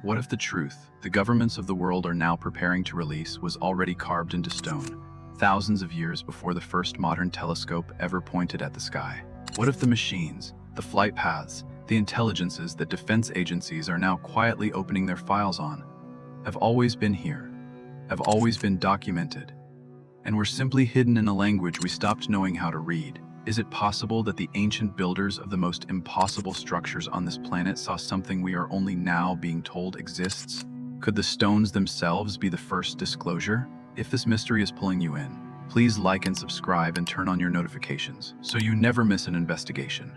What if the truth the governments of the world are now preparing to release was already carved into stone, thousands of years before the first modern telescope ever pointed at the sky? What if the machines, the flight paths, the intelligences that defense agencies are now quietly opening their files on have always been here, have always been documented, and were simply hidden in a language we stopped knowing how to read? Is it possible that the ancient builders of the most impossible structures on this planet saw something we are only now being told exists? Could the stones themselves be the first disclosure? If this mystery is pulling you in, please like and subscribe and turn on your notifications so you never miss an investigation.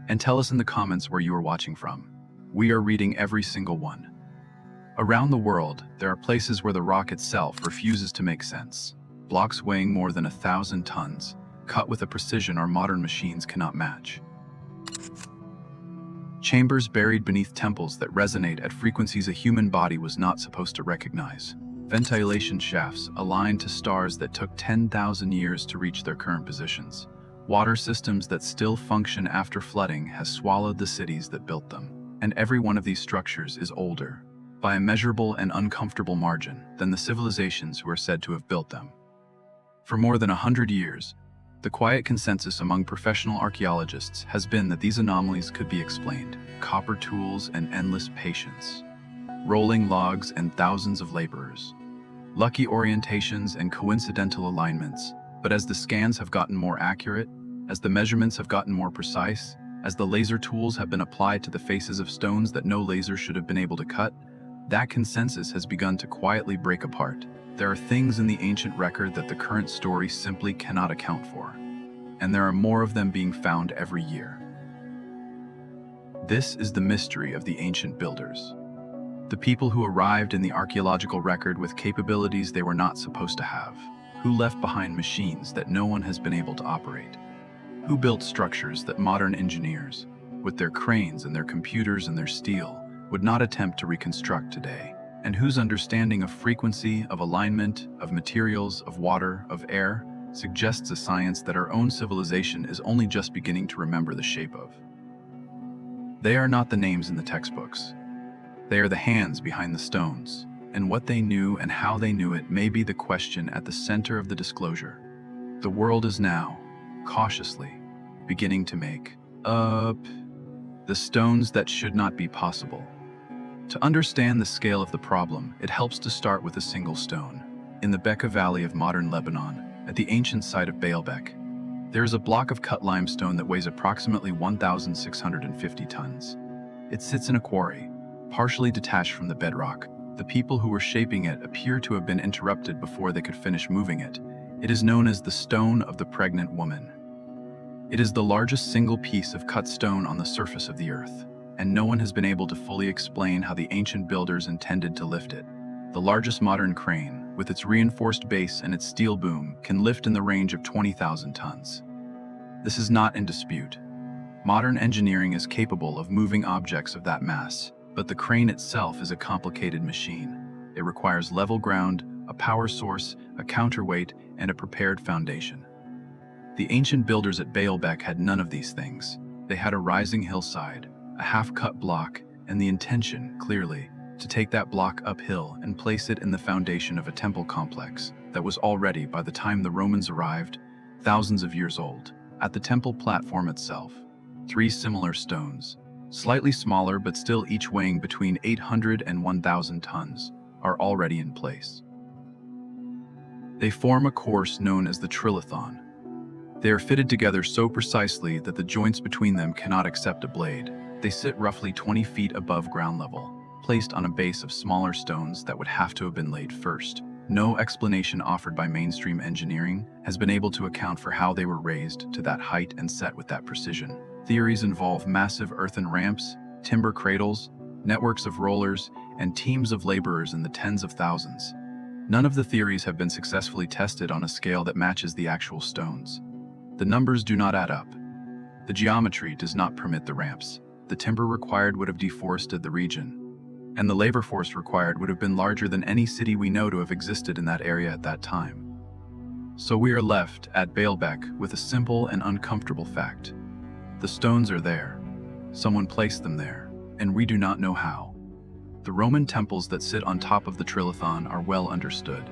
And tell us in the comments where you are watching from. We are reading every single one. Around the world, there are places where the rock itself refuses to make sense. Blocks weighing more than 1,000 tons, cut with a precision our modern machines cannot match. Chambers buried beneath temples that resonate at frequencies a human body was not supposed to recognize. Ventilation shafts aligned to stars that took 10,000 years to reach their current positions. Water systems that still function after flooding has swallowed the cities that built them. And every one of these structures is older, by a measurable and uncomfortable margin, than the civilizations who are said to have built them. For more than 100 years, the quiet consensus among professional archaeologists has been that these anomalies could be explained. Copper tools and endless patience, rolling logs and thousands of laborers, lucky orientations and coincidental alignments. But as the scans have gotten more accurate, as the measurements have gotten more precise, as the laser tools have been applied to the faces of stones that no laser should have been able to cut, that consensus has begun to quietly break apart. There are things in the ancient record that the current story simply cannot account for, and there are more of them being found every year. This is the mystery of the ancient builders. The people who arrived in the archaeological record with capabilities they were not supposed to have, who left behind machines that no one has been able to operate, who built structures that modern engineers, with their cranes and their computers and their steel, would not attempt to reconstruct today, and whose understanding of frequency, of alignment, of materials, of water, of air, suggests a science that our own civilization is only just beginning to remember the shape of. They are not the names in the textbooks. They are the hands behind the stones, and what they knew and how they knew it may be the question at the center of the disclosure. The world is now, cautiously, beginning to make up the stones that should not be possible. To understand the scale of the problem, it helps to start with a single stone. In the Bekaa Valley of modern Lebanon, at the ancient site of Baalbek, there is a block of cut limestone that weighs approximately 1,650 tons. It sits in a quarry, partially detached from the bedrock. The people who were shaping it appear to have been interrupted before they could finish moving it. It is known as the Stone of the Pregnant Woman. It is the largest single piece of cut stone on the surface of the earth, and no one has been able to fully explain how the ancient builders intended to lift it. The largest modern crane, with its reinforced base and its steel boom, can lift in the range of 20,000 tons. This is not in dispute. Modern engineering is capable of moving objects of that mass, but the crane itself is a complicated machine. It requires level ground, a power source, a counterweight, and a prepared foundation. The ancient builders at Baalbek had none of these things. They had a rising hillside, a half-cut block, and the intention, clearly, to take that block uphill and place it in the foundation of a temple complex that was already, by the time the Romans arrived, thousands of years old. At the temple platform itself, 3 similar stones, slightly smaller but still each weighing between 800 and 1,000 tons, are already in place. They form a course known as the Trilithon. They are fitted together so precisely that the joints between them cannot accept a blade. They sit roughly 20 feet above ground level, placed on a base of smaller stones that would have to have been laid first. No explanation offered by mainstream engineering has been able to account for how they were raised to that height and set with that precision. Theories involve massive earthen ramps, timber cradles, networks of rollers, and teams of laborers in the tens of thousands. None of the theories have been successfully tested on a scale that matches the actual stones. The numbers do not add up. The geometry does not permit the ramps. The timber required would have deforested the region, and the labor force required would have been larger than any city we know to have existed in that area at that time. So we are left at Baalbek with a simple and uncomfortable fact. The stones are there. Someone placed them there, and we do not know how. The Roman temples that sit on top of the Trilithon are well understood.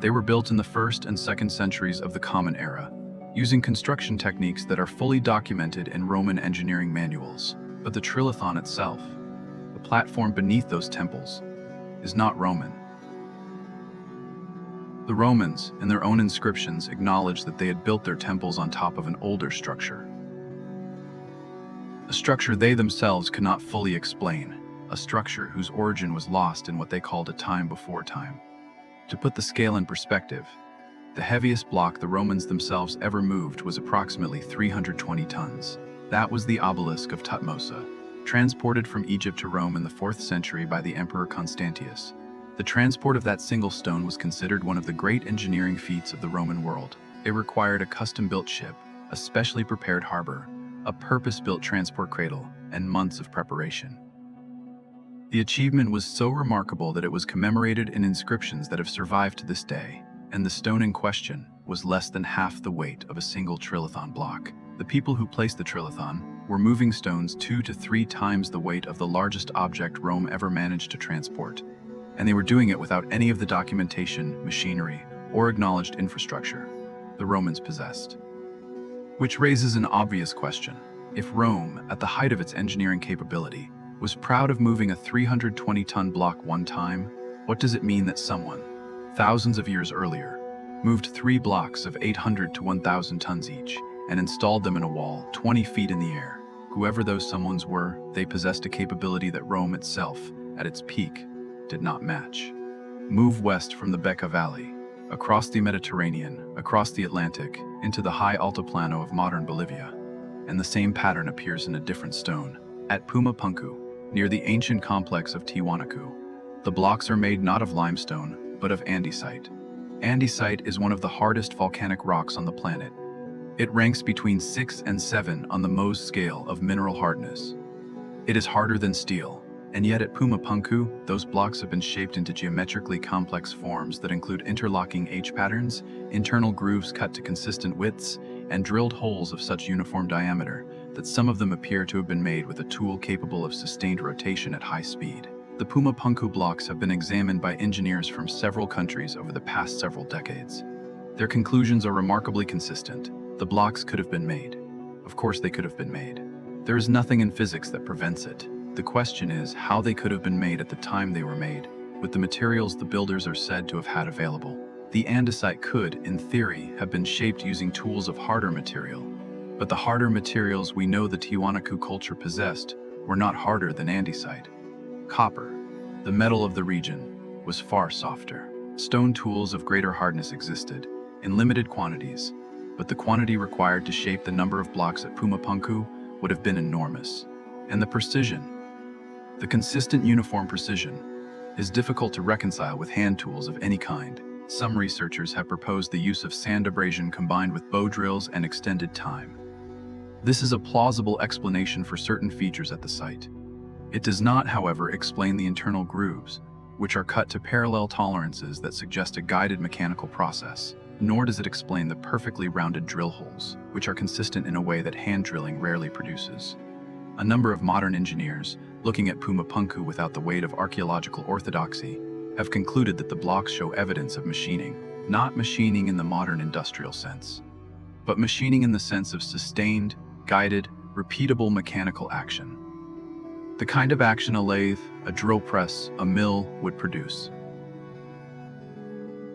They were built in the 1st and 2nd centuries of the Common Era, using construction techniques that are fully documented in Roman engineering manuals. But the Trilithon itself, the platform beneath those temples, is not Roman. The Romans, in their own inscriptions, acknowledged that they had built their temples on top of an older structure. A structure they themselves could not fully explain, a structure whose origin was lost in what they called a time before time. To put the scale in perspective, the heaviest block the Romans themselves ever moved was approximately 320 tons. That was the obelisk of Tutmosa, transported from Egypt to Rome in the 4th century by the Emperor Constantius. The transport of that single stone was considered one of the great engineering feats of the Roman world. It required a custom-built ship, a specially prepared harbor, a purpose-built transport cradle, and months of preparation. The achievement was so remarkable that it was commemorated in inscriptions that have survived to this day, and the stone in question was less than half the weight of a single Trilithon block. The people who placed the Trilithon were moving stones 2 to 3 times the weight of the largest object Rome ever managed to transport, and they were doing it without any of the documentation, machinery, or acknowledged infrastructure the Romans possessed. Which raises an obvious question. If Rome, at the height of its engineering capability, was proud of moving a 320-ton block one time, what does it mean that someone, thousands of years earlier, moved 3 blocks of 800 to 1,000 tons each and installed them in a wall 20 feet in the air? Whoever those someones were, they possessed a capability that Rome itself, at its peak, did not match. Move west from the Bekaa Valley, across the Mediterranean, across the Atlantic, into the high altiplano of modern Bolivia, and the same pattern appears in a different stone. At Puma Punku, near the ancient complex of Tiwanaku, the blocks are made not of limestone, but of andesite. Andesite is one of the hardest volcanic rocks on the planet. It ranks between 6 and 7 on the Mohs scale of mineral hardness. It is harder than steel, and yet at Puma Punku, those blocks have been shaped into geometrically complex forms that include interlocking H patterns, internal grooves cut to consistent widths, and drilled holes of such uniform diameter that some of them appear to have been made with a tool capable of sustained rotation at high speed. The Puma Punku blocks have been examined by engineers from several countries over the past several decades. Their conclusions are remarkably consistent. The blocks could have been made. Of course they could have been made. There is nothing in physics that prevents it. The question is how they could have been made at the time they were made, with the materials the builders are said to have had available. The andesite could, in theory, have been shaped using tools of harder material, but the harder materials we know the Tiwanaku culture possessed were not harder than andesite. Copper, the metal of the region, was far softer. Stone tools of greater hardness existed, in limited quantities, but the quantity required to shape the number of blocks at Puma Punku would have been enormous. And the precision, the consistent uniform precision, is difficult to reconcile with hand tools of any kind. Some researchers have proposed the use of sand abrasion combined with bow drills and extended time. This is a plausible explanation for certain features at the site. It does not, however, explain the internal grooves, which are cut to parallel tolerances that suggest a guided mechanical process, nor does it explain the perfectly rounded drill holes, which are consistent in a way that hand drilling rarely produces. A number of modern engineers, looking at Puma Punku without the weight of archaeological orthodoxy, have concluded that the blocks show evidence of machining, not machining in the modern industrial sense, but machining in the sense of sustained, guided, repeatable mechanical action. The kind of action a lathe, a drill press, a mill would produce.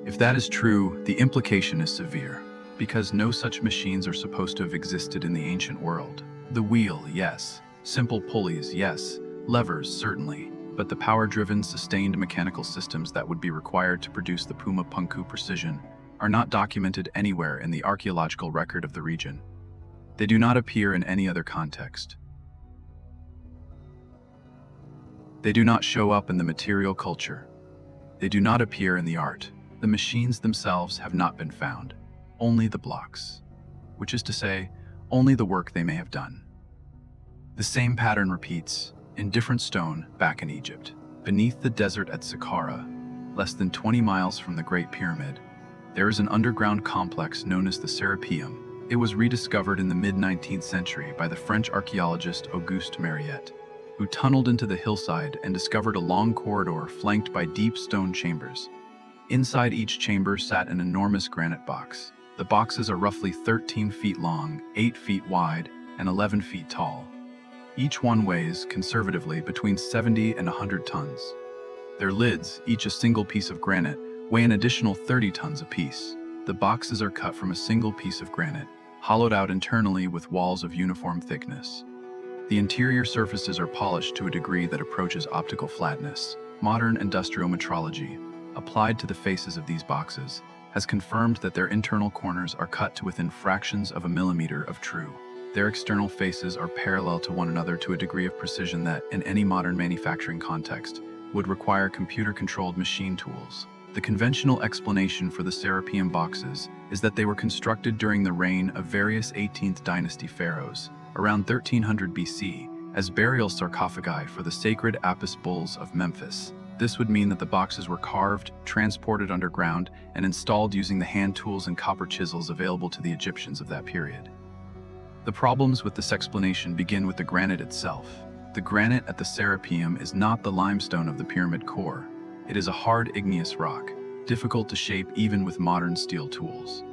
If that is true, the implication is severe, because no such machines are supposed to have existed in the ancient world. The wheel, yes. Simple pulleys, yes. Levers, certainly. But the power-driven, sustained mechanical systems that would be required to produce the Puma Punku precision are not documented anywhere in the archaeological record of the region. They do not appear in any other context. They do not show up in the material culture. They do not appear in the art. The machines themselves have not been found. Only the blocks. Which is to say, only the work they may have done. The same pattern repeats, in different stone, back in Egypt. Beneath the desert at Saqqara, less than 20 miles from the Great Pyramid, there is an underground complex known as the Serapeum. It was rediscovered in the mid-19th century by the French archaeologist Auguste Mariette. who tunneled into the hillside and discovered a long corridor flanked by deep stone chambers. Inside each chamber sat an enormous granite box. The boxes are roughly 13 feet long, 8 feet wide, and 11 feet tall. Each one weighs, conservatively, between 70 and 100 tons. Their lids, each a single piece of granite, weigh an additional 30 tons apiece. The boxes are cut from a single piece of granite, hollowed out internally with walls of uniform thickness. The interior surfaces are polished to a degree that approaches optical flatness. Modern industrial metrology, applied to the faces of these boxes, has confirmed that their internal corners are cut to within fractions of a millimeter of true. Their external faces are parallel to one another to a degree of precision that, in any modern manufacturing context, would require computer-controlled machine tools. The conventional explanation for the Serapeum boxes is that they were constructed during the reign of various 18th dynasty pharaohs, around 1300 BC, as burial sarcophagi for the sacred Apis bulls of Memphis. This would mean that the boxes were carved, transported underground, and installed using the hand tools and copper chisels available to the Egyptians of that period. The problems with this explanation begin with the granite itself. The granite at the Serapeum is not the limestone of the pyramid core. It is a hard igneous rock, difficult to shape even with modern steel tools.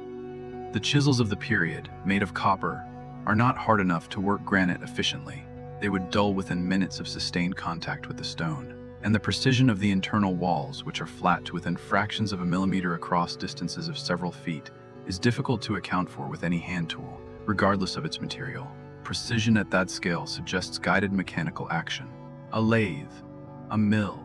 The chisels of the period, made of copper, are not hard enough to work granite efficiently. They would dull within minutes of sustained contact with the stone. And the precision of the internal walls, which are flat to within fractions of a millimeter across distances of several feet, is difficult to account for with any hand tool, regardless of its material. Precision at that scale suggests guided mechanical action. A lathe, a mill,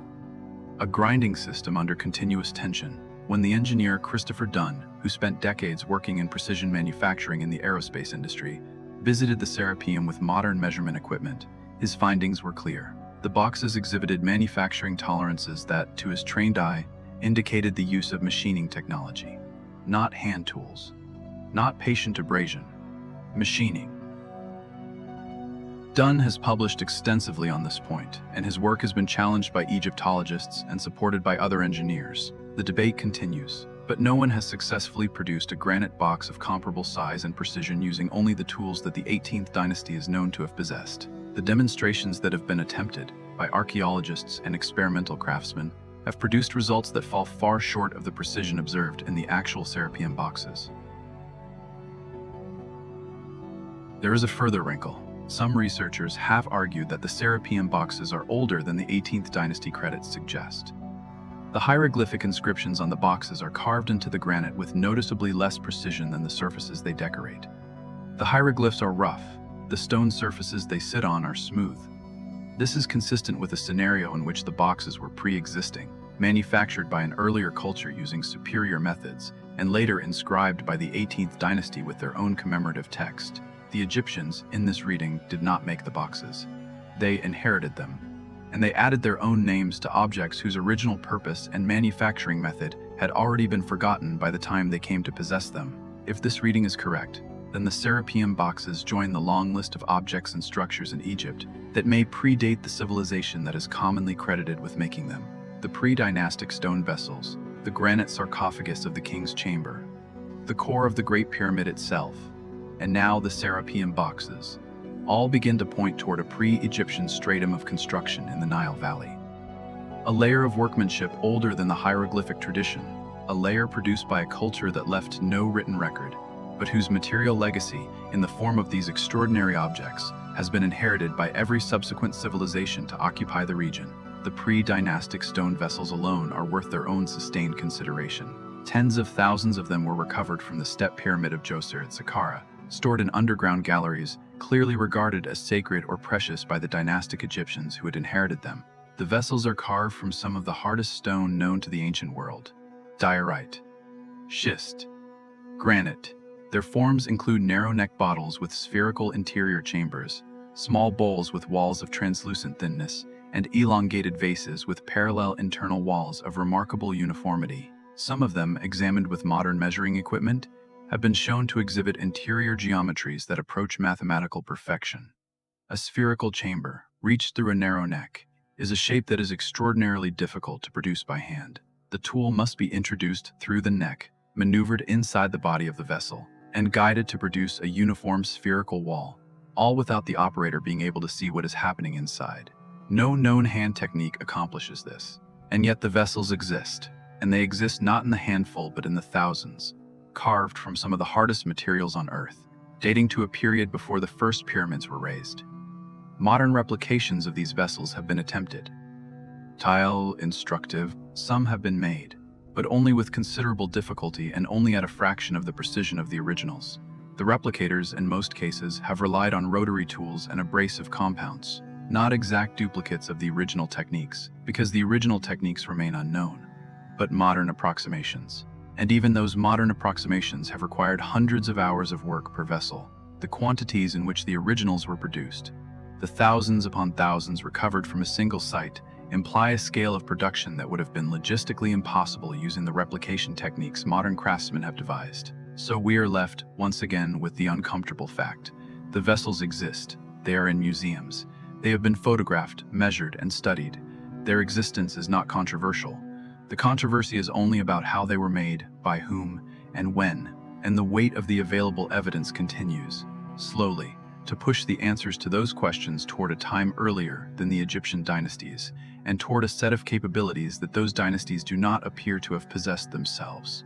a grinding system under continuous tension. When the engineer Christopher Dunn, who spent decades working in precision manufacturing in the aerospace industry, visited the Serapeum with modern measurement equipment, his findings were clear. The boxes exhibited manufacturing tolerances that, to his trained eye, indicated the use of machining technology. Not hand tools. Not patient abrasion. Machining. Dunn has published extensively on this point, and his work has been challenged by Egyptologists and supported by other engineers. The debate continues, but no one has successfully produced a granite box of comparable size and precision using only the tools that the 18th dynasty is known to have possessed. The demonstrations that have been attempted by archaeologists and experimental craftsmen have produced results that fall far short of the precision observed in the actual Serapeum boxes. There is a further wrinkle. Some researchers have argued that the Serapeum boxes are older than the 18th dynasty credits suggest. The hieroglyphic inscriptions on the boxes are carved into the granite with noticeably less precision than the surfaces they decorate. The hieroglyphs are rough. The stone surfaces they sit on are smooth. This is consistent with a scenario in which the boxes were pre-existing, manufactured by an earlier culture using superior methods, and later inscribed by the 18th dynasty with their own commemorative text. The Egyptians, in this reading, did not make the boxes. They inherited them, and they added their own names to objects whose original purpose and manufacturing method had already been forgotten by the time they came to possess them. If this reading is correct, then the Serapeum boxes join the long list of objects and structures in Egypt that may predate the civilization that is commonly credited with making them. The pre-dynastic stone vessels, the granite sarcophagus of the king's chamber, the core of the Great Pyramid itself, and now the Serapeum boxes, all begin to point toward a pre-Egyptian stratum of construction in the Nile Valley. A layer of workmanship older than the hieroglyphic tradition, a layer produced by a culture that left no written record, but whose material legacy, in the form of these extraordinary objects, has been inherited by every subsequent civilization to occupy the region. The pre-dynastic stone vessels alone are worth their own sustained consideration. Tens of thousands of them were recovered from the step pyramid of Djoser at Saqqara, stored in underground galleries, clearly regarded as sacred or precious by the dynastic Egyptians who had inherited them. The vessels are carved from some of the hardest stone known to the ancient world: diorite, schist, granite. Their forms include narrow neck bottles with spherical interior chambers, small bowls with walls of translucent thinness, and elongated vases with parallel internal walls of remarkable uniformity. Some of them, examined with modern measuring equipment, have been shown to exhibit interior geometries that approach mathematical perfection. A spherical chamber, reached through a narrow neck, is a shape that is extraordinarily difficult to produce by hand. The tool must be introduced through the neck, maneuvered inside the body of the vessel, and guided to produce a uniform spherical wall, all without the operator being able to see what is happening inside. No known hand technique accomplishes this, and yet the vessels exist, and they exist not in the handful but in the thousands, carved from some of the hardest materials on Earth, dating to a period before the first pyramids were raised. Modern replications of these vessels have been attempted. Instructive, some have been made, but only with considerable difficulty and only at a fraction of the precision of the originals. The replicators, in most cases, have relied on rotary tools and abrasive compounds, not exact duplicates of the original techniques, because the original techniques remain unknown, but modern approximations. And even those modern approximations have required hundreds of hours of work per vessel. The quantities in which the originals were produced, the thousands upon thousands recovered from a single site, imply a scale of production that would have been logistically impossible using the replication techniques modern craftsmen have devised. So we are left, once again, with the uncomfortable fact. The vessels exist. They are in museums. They have been photographed, measured, and studied. Their existence is not controversial. The controversy is only about how they were made, by whom, and when, and the weight of the available evidence continues, slowly, to push the answers to those questions toward a time earlier than the Egyptian dynasties, and toward a set of capabilities that those dynasties do not appear to have possessed themselves.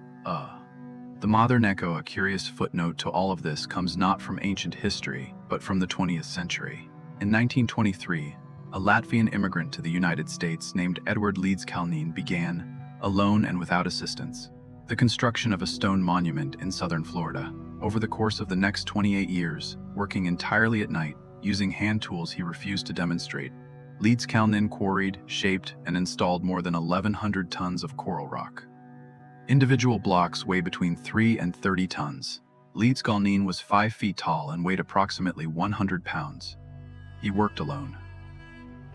The modern echo, a curious footnote to all of this, comes not from ancient history, but from the 20th century. In 1923, a Latvian immigrant to the United States named Edward Leeds Kalnin began, alone and without assistance, the construction of a stone monument in southern Florida. Over the course of the next 28 years, working entirely at night, using hand tools he refused to demonstrate, Leeds Kalnin quarried, shaped, and installed more than 1,100 tons of coral rock. Individual blocks weigh between 3 and 30 tons. Leeds Kalnin was 5 feet tall and weighed approximately 100 pounds. He worked alone.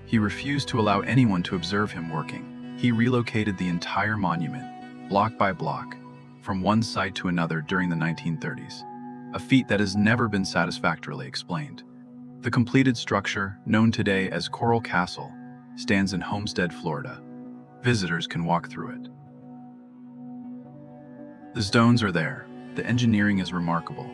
He refused to allow anyone to observe him working. He relocated the entire monument, block by block, from one site to another during the 1930s, a feat that has never been satisfactorily explained. The completed structure, known today as Coral Castle, stands in Homestead, Florida. Visitors can walk through it. The stones are there. The engineering is remarkable.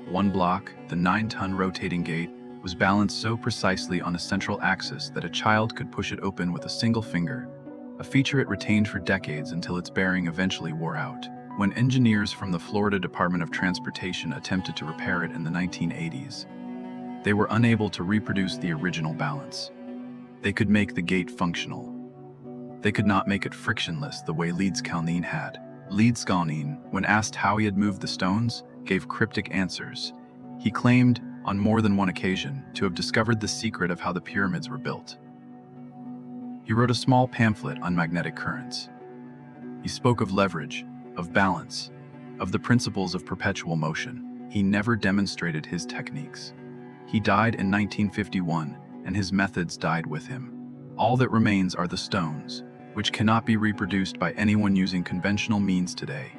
One block, the 9-ton rotating gate, was balanced so precisely on a central axis that a child could push it open with a single finger, a feature it retained for decades until its bearing eventually wore out. When engineers from the Florida Department of Transportation attempted to repair it in the 1980s, they were unable to reproduce the original balance. They could make the gate functional. They could not make it frictionless the way Leeds Kalnin had. Leeds Kalnin, when asked how he had moved the stones, gave cryptic answers. He claimed, on more than one occasion, to have discovered the secret of how the pyramids were built. He wrote a small pamphlet on magnetic currents. He spoke of leverage, of balance, of the principles of perpetual motion. He never demonstrated his techniques. He died in 1951, and his methods died with him. All that remains are the stones, which cannot be reproduced by anyone using conventional means today.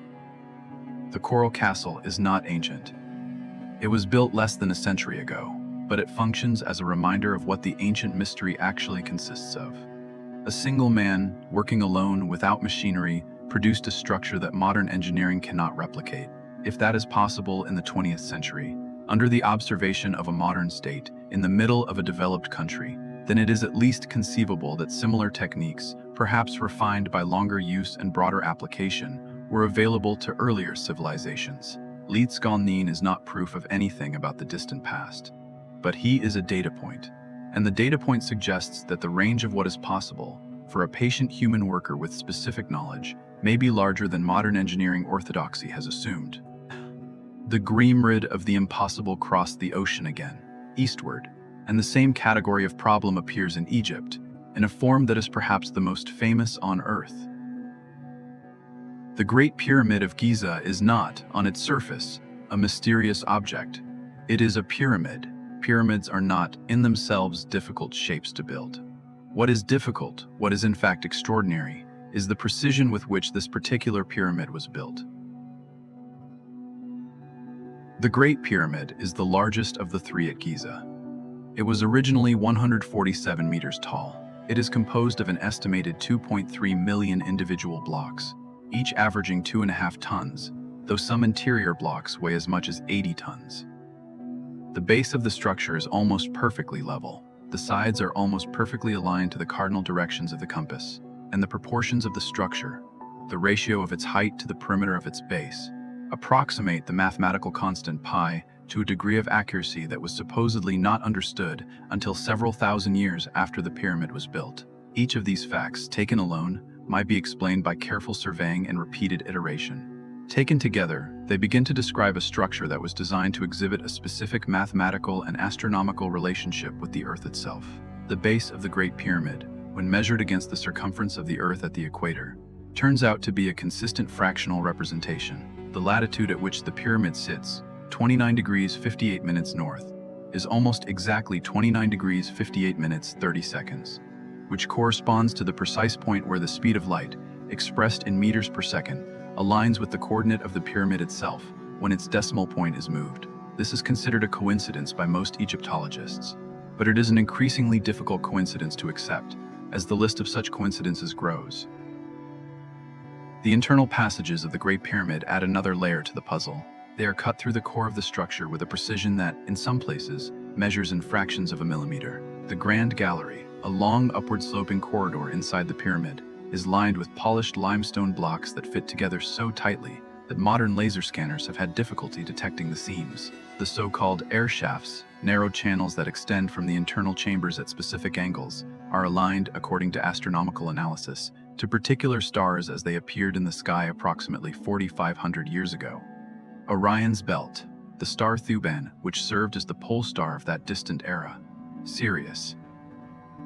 The Coral Castle is not ancient. It was built less than a century ago, but it functions as a reminder of what the ancient mystery actually consists of. A single man, working alone without machinery, produced a structure that modern engineering cannot replicate. If that is possible in the 20th century, under the observation of a modern state, in the middle of a developed country, then it is at least conceivable that similar techniques, perhaps refined by longer use and broader application, were available to earlier civilizations. Leeds Kalnin is not proof of anything about the distant past, but he is a data point, and the data point suggests that the range of what is possible for a patient human worker with specific knowledge may be larger than modern engineering orthodoxy has assumed. The Grimrid of the impossible crossed the ocean again, eastward, and the same category of problem appears in Egypt, in a form that is perhaps the most famous on Earth. The Great Pyramid of Giza is not, on its surface, a mysterious object. It is a pyramid. Pyramids are not, in themselves, difficult shapes to build. What is difficult, what is in fact extraordinary, is the precision with which this particular pyramid was built. The Great Pyramid is the largest of the three at Giza. It was originally 147 meters tall. It is composed of an estimated 2.3 million individual blocks, each averaging 2.5 tons, though some interior blocks weigh as much as 80 tons. The base of the structure is almost perfectly level. The sides are almost perfectly aligned to the cardinal directions of the compass, and the proportions of the structure, the ratio of its height to the perimeter of its base, approximate the mathematical constant pi to a degree of accuracy that was supposedly not understood until several thousand years after the pyramid was built. Each of these facts, taken alone, might be explained by careful surveying and repeated iteration. Taken together, they begin to describe a structure that was designed to exhibit a specific mathematical and astronomical relationship with the Earth itself. The base of the Great Pyramid, when measured against the circumference of the Earth at the equator, turns out to be a consistent fractional representation. The latitude at which the pyramid sits, 29 degrees 58 minutes north, is almost exactly 29 degrees 58 minutes 30 seconds, which corresponds to the precise point where the speed of light, expressed in meters per second, aligns with the coordinate of the pyramid itself when its decimal point is moved. This is considered a coincidence by most Egyptologists, but it is an increasingly difficult coincidence to accept, as the list of such coincidences grows. The internal passages of the Great Pyramid add another layer to the puzzle. They are cut through the core of the structure with a precision that, in some places, measures in fractions of a millimeter. The Grand Gallery, a long upward-sloping corridor inside the pyramid, is lined with polished limestone blocks that fit together so tightly that modern laser scanners have had difficulty detecting the seams. The so-called air shafts, narrow channels that extend from the internal chambers at specific angles, are aligned, according to astronomical analysis, to particular stars as they appeared in the sky approximately 4,500 years ago. Orion's Belt, the star Thuban, which served as the pole star of that distant era. Sirius.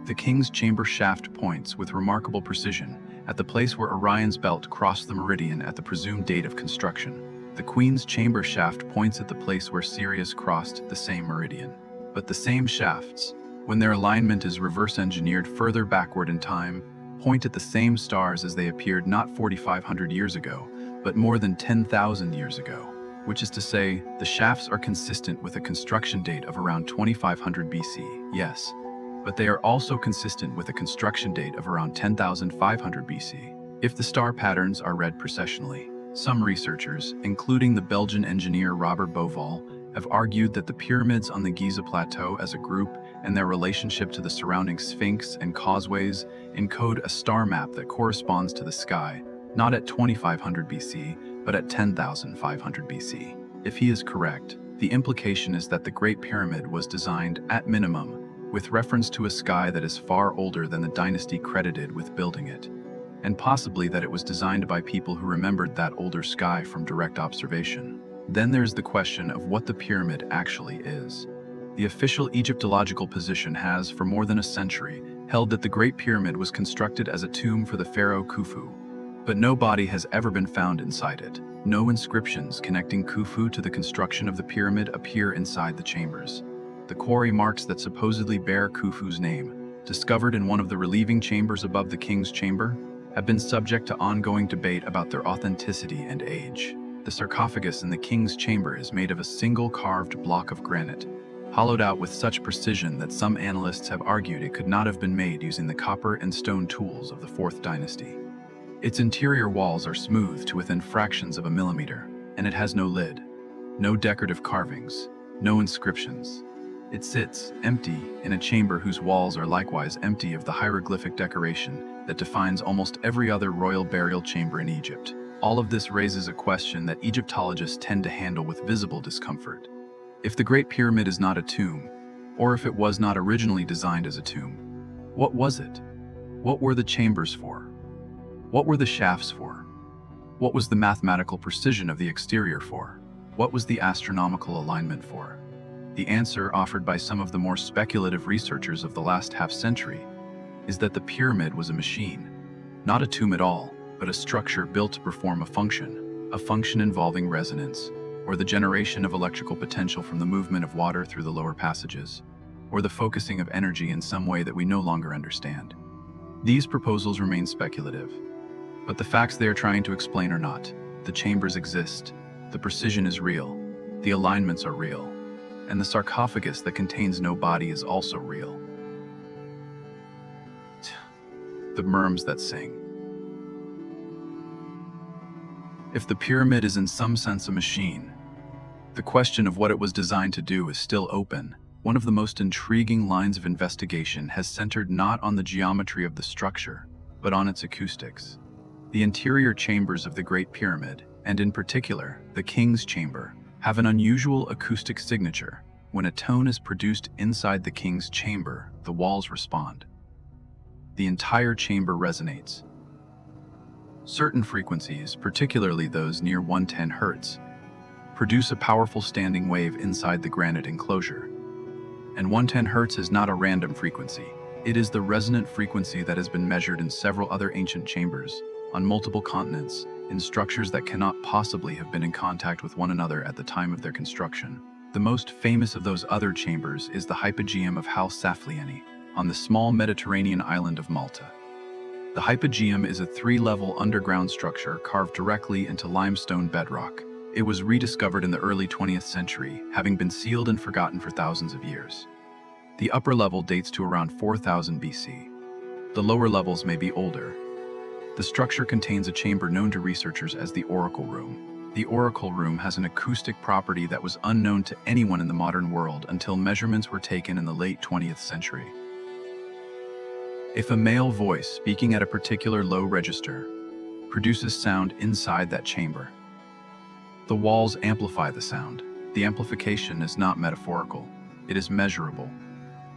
The King's Chamber shaft points with remarkable precision at the place where Orion's Belt crossed the meridian at the presumed date of construction. The Queen's Chamber shaft points at the place where Sirius crossed the same meridian. But the same shafts, when their alignment is reverse-engineered further backward in time, point at the same stars as they appeared not 4,500 years ago, but more than 10,000 years ago, which is to say, the shafts are consistent with a construction date of around 2500 BC, yes, but they are also consistent with a construction date of around 10,500 BC. If the star patterns are read processionally, some researchers, including the Belgian engineer Robert Bouval, have argued that the pyramids on the Giza Plateau as a group and their relationship to the surrounding sphinx and causeways encode a star map that corresponds to the sky, not at 2500 BC, but at 10,500 BC. If he is correct, the implication is that the Great Pyramid was designed, at minimum, with reference to a sky that is far older than the dynasty credited with building it, and possibly that it was designed by people who remembered that older sky from direct observation. Then there's the question of what the pyramid actually is. The official Egyptological position has, for more than a century, held that the Great Pyramid was constructed as a tomb for the pharaoh Khufu, but no body has ever been found inside it. No inscriptions connecting Khufu to the construction of the pyramid appear inside the chambers. The quarry marks that supposedly bear Khufu's name, discovered in one of the relieving chambers above the king's chamber, have been subject to ongoing debate about their authenticity and age. The sarcophagus in the king's chamber is made of a single carved block of granite, hollowed out with such precision that some analysts have argued it could not have been made using the copper and stone tools of the 4th dynasty. Its interior walls are smooth to within fractions of a millimeter, and it has no lid, no decorative carvings, no inscriptions. It sits, empty, in a chamber whose walls are likewise empty of the hieroglyphic decoration that defines almost every other royal burial chamber in Egypt. All of this raises a question that Egyptologists tend to handle with visible discomfort. If the Great Pyramid is not a tomb, or if it was not originally designed as a tomb, what was it? What were the chambers for? What were the shafts for? What was the mathematical precision of the exterior for? What was the astronomical alignment for? The answer offered by some of the more speculative researchers of the last half-century is that the pyramid was a machine, not a tomb at all, but a structure built to perform a function involving resonance, or the generation of electrical potential from the movement of water through the lower passages, or the focusing of energy in some way that we no longer understand. These proposals remain speculative, but the facts they are trying to explain are not. The chambers exist, the precision is real, the alignments are real, and the sarcophagus that contains no body is also real. The merms that sing. If the pyramid is in some sense a machine, the question of what it was designed to do is still open. One of the most intriguing lines of investigation has centered not on the geometry of the structure, but on its acoustics. The interior chambers of the Great Pyramid, and in particular, the King's Chamber, have an unusual acoustic signature. When a tone is produced inside the King's Chamber, the walls respond. The entire chamber resonates. Certain frequencies, particularly those near 110 Hz, produce a powerful standing wave inside the granite enclosure. And 110 Hz is not a random frequency. It is the resonant frequency that has been measured in several other ancient chambers, on multiple continents, in structures that cannot possibly have been in contact with one another at the time of their construction. The most famous of those other chambers is the hypogeum of Hal-Saflieni, on the small Mediterranean island of Malta. The hypogeum is a 3-level underground structure carved directly into limestone bedrock. It was rediscovered in the early 20th century, having been sealed and forgotten for thousands of years. The upper level dates to around 4000 BC. The lower levels may be older. The structure contains a chamber known to researchers as the Oracle Room. The Oracle Room has an acoustic property that was unknown to anyone in the modern world until measurements were taken in the late 20th century. If a male voice speaking at a particular low register produces sound inside that chamber, the walls amplify the sound. The amplification is not metaphorical, it is measurable.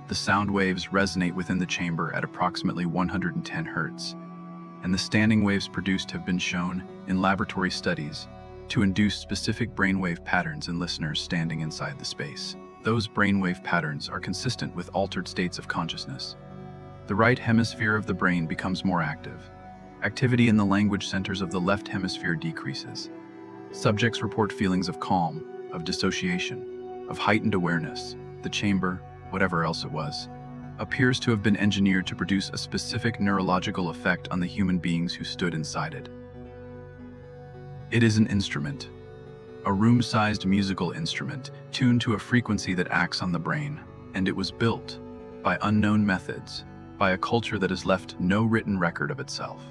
The sound waves resonate within the chamber at approximately 110 Hz, and the standing waves produced have been shown, in laboratory studies, to induce specific brainwave patterns in listeners standing inside the space. Those brainwave patterns are consistent with altered states of consciousness. The right hemisphere of the brain becomes more active. Activity in the language centers of the left hemisphere decreases. Subjects report feelings of calm, of dissociation, of heightened awareness. The chamber, whatever else it was, appears to have been engineered to produce a specific neurological effect on the human beings who stood inside it. It is an instrument, a room-sized musical instrument tuned to a frequency that acts on the brain, and it was built, by unknown methods, by a culture that has left no written record of itself.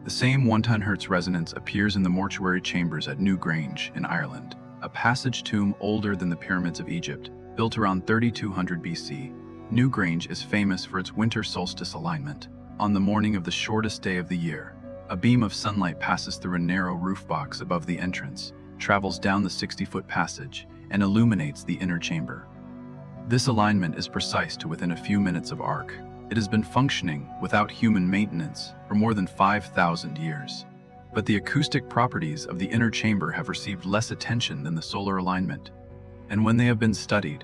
The same 110 Hz resonance appears in the mortuary chambers at Newgrange in Ireland, a passage tomb older than the pyramids of Egypt, built around 3200 BC. Newgrange is famous for its winter solstice alignment. On the morning of the shortest day of the year, a beam of sunlight passes through a narrow roof box above the entrance, travels down the 60-foot passage, and illuminates the inner chamber. This alignment is precise to within a few minutes of arc. It has been functioning without human maintenance for more than 5,000 years. But the acoustic properties of the inner chamber have received less attention than the solar alignment. And when they have been studied,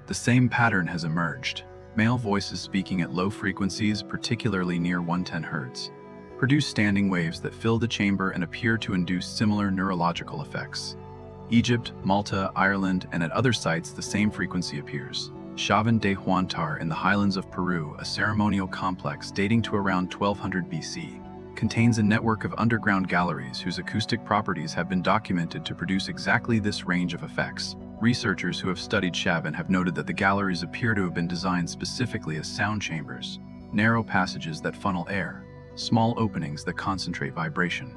the same pattern has emerged. Male voices speaking at low frequencies, particularly near 110 Hz, produce standing waves that fill the chamber and appear to induce similar neurological effects. Egypt, Malta, Ireland, and at other sites the same frequency appears. Chavín de Huántar in the highlands of Peru, a ceremonial complex dating to around 1200 BC, contains a network of underground galleries whose acoustic properties have been documented to produce exactly this range of effects. Researchers who have studied Chavín have noted that the galleries appear to have been designed specifically as sound chambers, narrow passages that funnel air, small openings that concentrate vibration,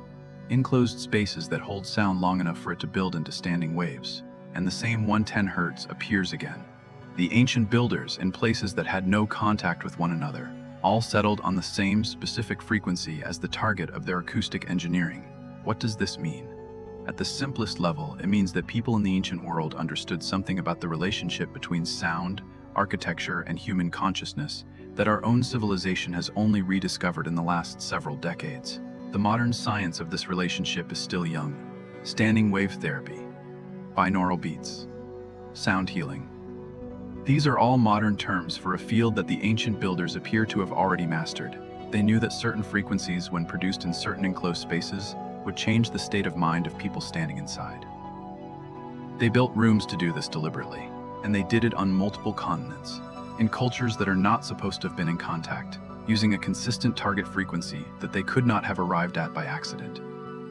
enclosed spaces that hold sound long enough for it to build into standing waves. And the same 110 Hz appears again. The ancient builders, in places that had no contact with one another, all settled on the same specific frequency as the target of their acoustic engineering. What does this mean? At the simplest level, it means that people in the ancient world understood something about the relationship between sound, architecture, and human consciousness that our own civilization has only rediscovered in the last several decades. The modern science of this relationship is still young. Standing wave therapy, binaural beats, sound healing. These are all modern terms for a field that the ancient builders appear to have already mastered. They knew that certain frequencies, when produced in certain enclosed spaces, would change the state of mind of people standing inside. They built rooms to do this deliberately, and they did it on multiple continents, in cultures that are not supposed to have been in contact, using a consistent target frequency that they could not have arrived at by accident.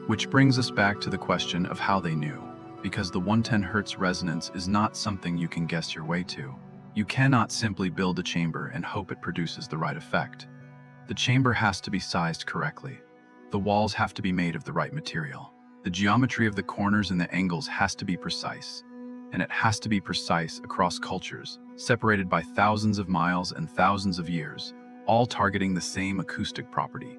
Which brings us back to the question of how they knew, because the 110 Hz resonance is not something you can guess your way to. You cannot simply build a chamber and hope it produces the right effect. The chamber has to be sized correctly. The walls have to be made of the right material. The geometry of the corners and the angles has to be precise. and it has to be precise across cultures, separated by thousands of miles and thousands of years, all targeting the same acoustic property.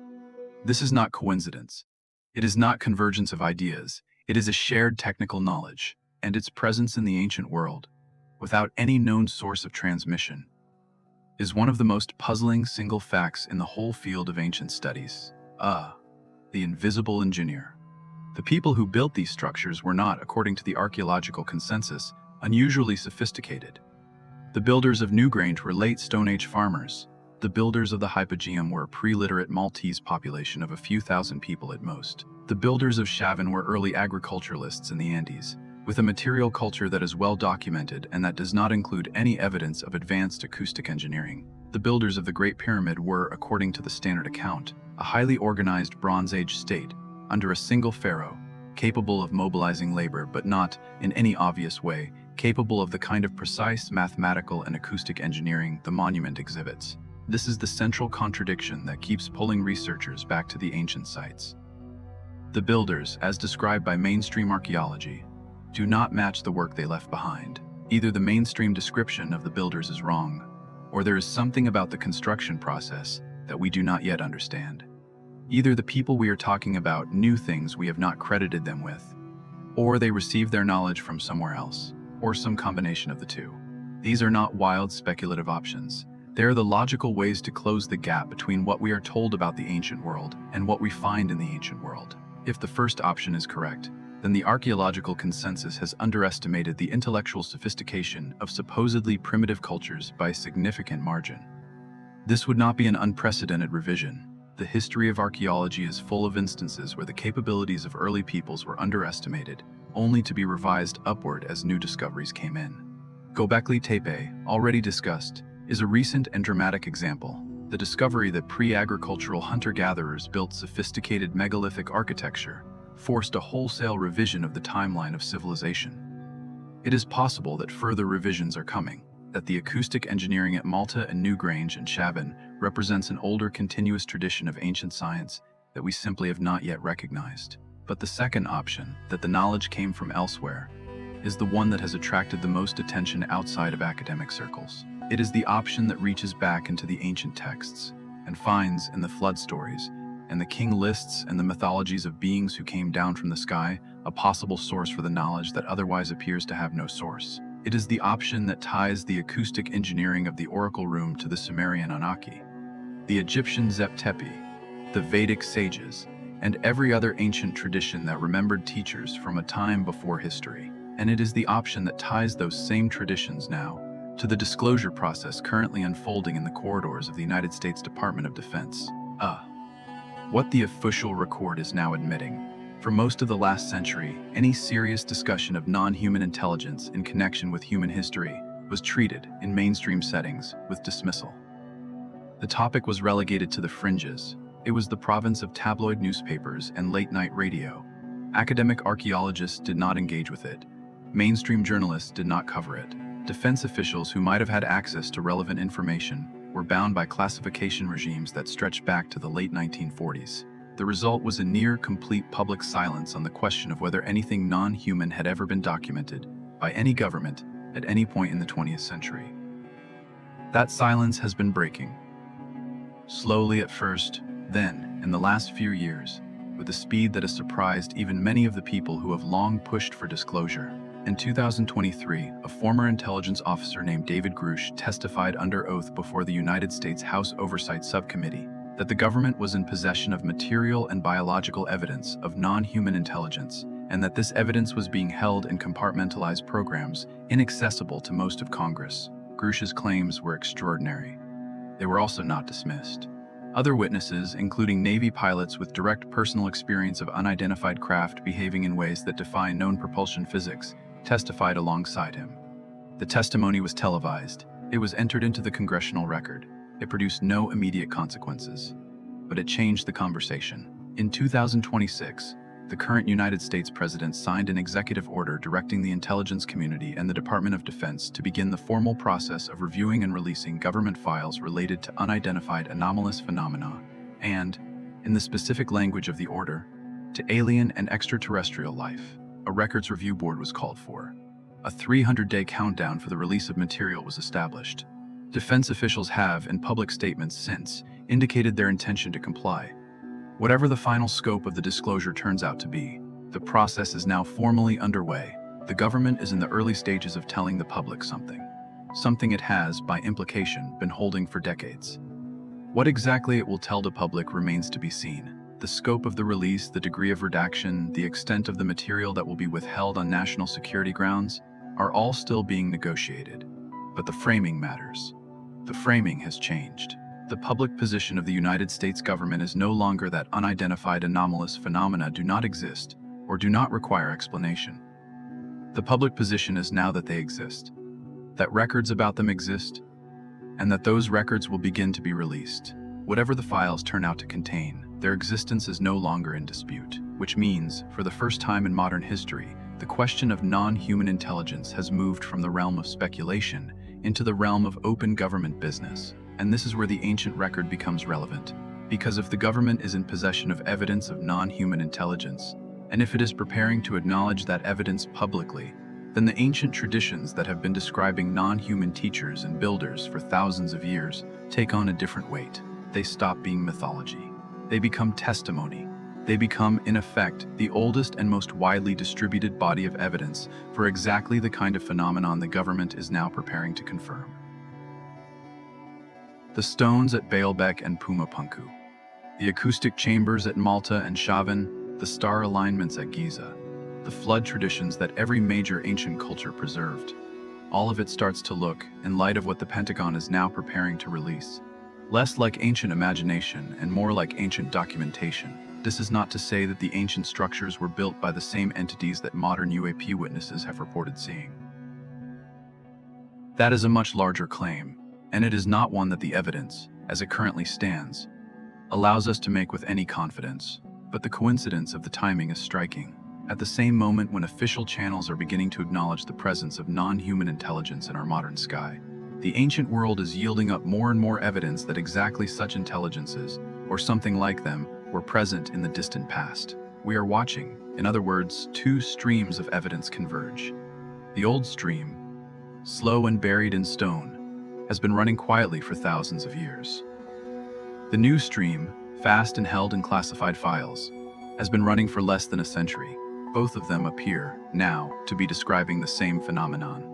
This is not coincidence. It is not convergence of ideas. It is a shared technical knowledge, and its presence in the ancient world, without any known source of transmission, is one of the most puzzling single facts in the whole field of ancient studies. The invisible engineer. The people who built these structures were not, according to the archaeological consensus, unusually sophisticated. The builders of Newgrange were late Stone Age farmers. The builders of the Hypogeum were a pre-literate Maltese population of a few thousand people at most. The builders of Chavín were early agriculturalists in the Andes, with a material culture that is well documented and that does not include any evidence of advanced acoustic engineering. The builders of the Great Pyramid were, according to the standard account, a highly organized Bronze Age state, under a single pharaoh, capable of mobilizing labor but not, in any obvious way, capable of the kind of precise mathematical and acoustic engineering the monument exhibits. This is the central contradiction that keeps pulling researchers back to the ancient sites. The builders, as described by mainstream archaeology, do not match the work they left behind. Either the mainstream description of the builders is wrong, or there is something about the construction process that we do not yet understand. Either the people we are talking about knew things we have not credited them with, or they received their knowledge from somewhere else, or some combination of the two. These are not wild speculative options. They are the logical ways to close the gap between what we are told about the ancient world and what we find in the ancient world. If the first option is correct, then the archaeological consensus has underestimated the intellectual sophistication of supposedly primitive cultures by a significant margin. This would not be an unprecedented revision. The history of archaeology is full of instances where the capabilities of early peoples were underestimated, only to be revised upward as new discoveries came in. Göbekli Tepe, already discussed, is a recent and dramatic example. The discovery that pre-agricultural hunter-gatherers built sophisticated megalithic architecture forced a wholesale revision of the timeline of civilization. It is possible that further revisions are coming, that the acoustic engineering at Malta and Newgrange and Chavín represents an older continuous tradition of ancient science that we simply have not yet recognized. But the second option, that the knowledge came from elsewhere, is the one that has attracted the most attention outside of academic circles. It is the option that reaches back into the ancient texts and finds in the flood stories and the king lists and the mythologies of beings who came down from the sky a possible source for the knowledge that otherwise appears to have no source. It is the option that ties the acoustic engineering of the oracle room to the Sumerian Anunnaki, the Egyptian Zep-Tepi, the Vedic sages, and every other ancient tradition that remembered teachers from a time before history. And it is the option that ties those same traditions now to the disclosure process currently unfolding in the corridors of the United States Department of Defense. What the official record is now admitting. For most of the last century, any serious discussion of non-human intelligence in connection with human history was treated, in mainstream settings, with dismissal. The topic was relegated to the fringes. It was the province of tabloid newspapers and late-night radio. Academic archaeologists did not engage with it. Mainstream journalists did not cover it. Defense officials who might have had access to relevant information were bound by classification regimes that stretched back to the late 1940s. The result was a near-complete public silence on the question of whether anything non-human had ever been documented by any government at any point in the 20th century. That silence has been breaking. Slowly at first, then, in the last few years, with a speed that has surprised even many of the people who have long pushed for disclosure. In 2023, a former intelligence officer named David Grush testified under oath before the United States House Oversight Subcommittee that the government was in possession of material and biological evidence of non-human intelligence, and that this evidence was being held in compartmentalized programs inaccessible to most of Congress. Grush's claims were extraordinary. They were also not dismissed. Other witnesses, including Navy pilots with direct personal experience of unidentified craft behaving in ways that defy known propulsion physics, testified alongside him. The testimony was televised. It was entered into the congressional record. It produced no immediate consequences, but it changed the conversation. In 2026, the current United States president signed an executive order directing the intelligence community and the Department of Defense to begin the formal process of reviewing and releasing government files related to unidentified anomalous phenomena and, in the specific language of the order, to alien and extraterrestrial life. A records review board was called for. A 300-day countdown for the release of material was established. Defense officials have, in public statements since, indicated their intention to comply. Whatever the final scope of the disclosure turns out to be, the process is now formally underway. The government is in the early stages of telling the public something it has, by implication, been holding for decades. What exactly it will tell the public remains to be seen. The scope of the release, the degree of redaction, the extent of the material that will be withheld on national security grounds are all still being negotiated. But the framing matters. The framing has changed. The public position of the United States government is no longer that unidentified anomalous phenomena do not exist or do not require explanation. The public position is now that they exist, that records about them exist, and that those records will begin to be released. Whatever the files turn out to contain, their existence is no longer in dispute, which means, for the first time in modern history, the question of non-human intelligence has moved from the realm of speculation into the realm of open government business. And this is where the ancient record becomes relevant. Because if the government is in possession of evidence of non-human intelligence, and if it is preparing to acknowledge that evidence publicly, then the ancient traditions that have been describing non-human teachers and builders for thousands of years take on a different weight. They stop being mythology. They become testimony. They become, in effect, the oldest and most widely distributed body of evidence for exactly the kind of phenomenon the government is now preparing to confirm. The stones at Baalbek and Puma Punku, the acoustic chambers at Malta and Chavín, the star alignments at Giza, the flood traditions that every major ancient culture preserved. All of it starts to look, in light of what the Pentagon is now preparing to release, less like ancient imagination and more like ancient documentation. This is not to say that the ancient structures were built by the same entities that modern UAP witnesses have reported seeing. That is a much larger claim, and it is not one that the evidence, as it currently stands, allows us to make with any confidence. But the coincidence of the timing is striking. At the same moment when official channels are beginning to acknowledge the presence of non-human intelligence in our modern sky, the ancient world is yielding up more and more evidence that exactly such intelligences, or something like them, were present in the distant past. We are watching, in other words, two streams of evidence converge. The old stream, slow and buried in stone, has been running quietly for thousands of years. The new stream, fast and held in classified files, has been running for less than a century. Both of them appear, now, to be describing the same phenomenon.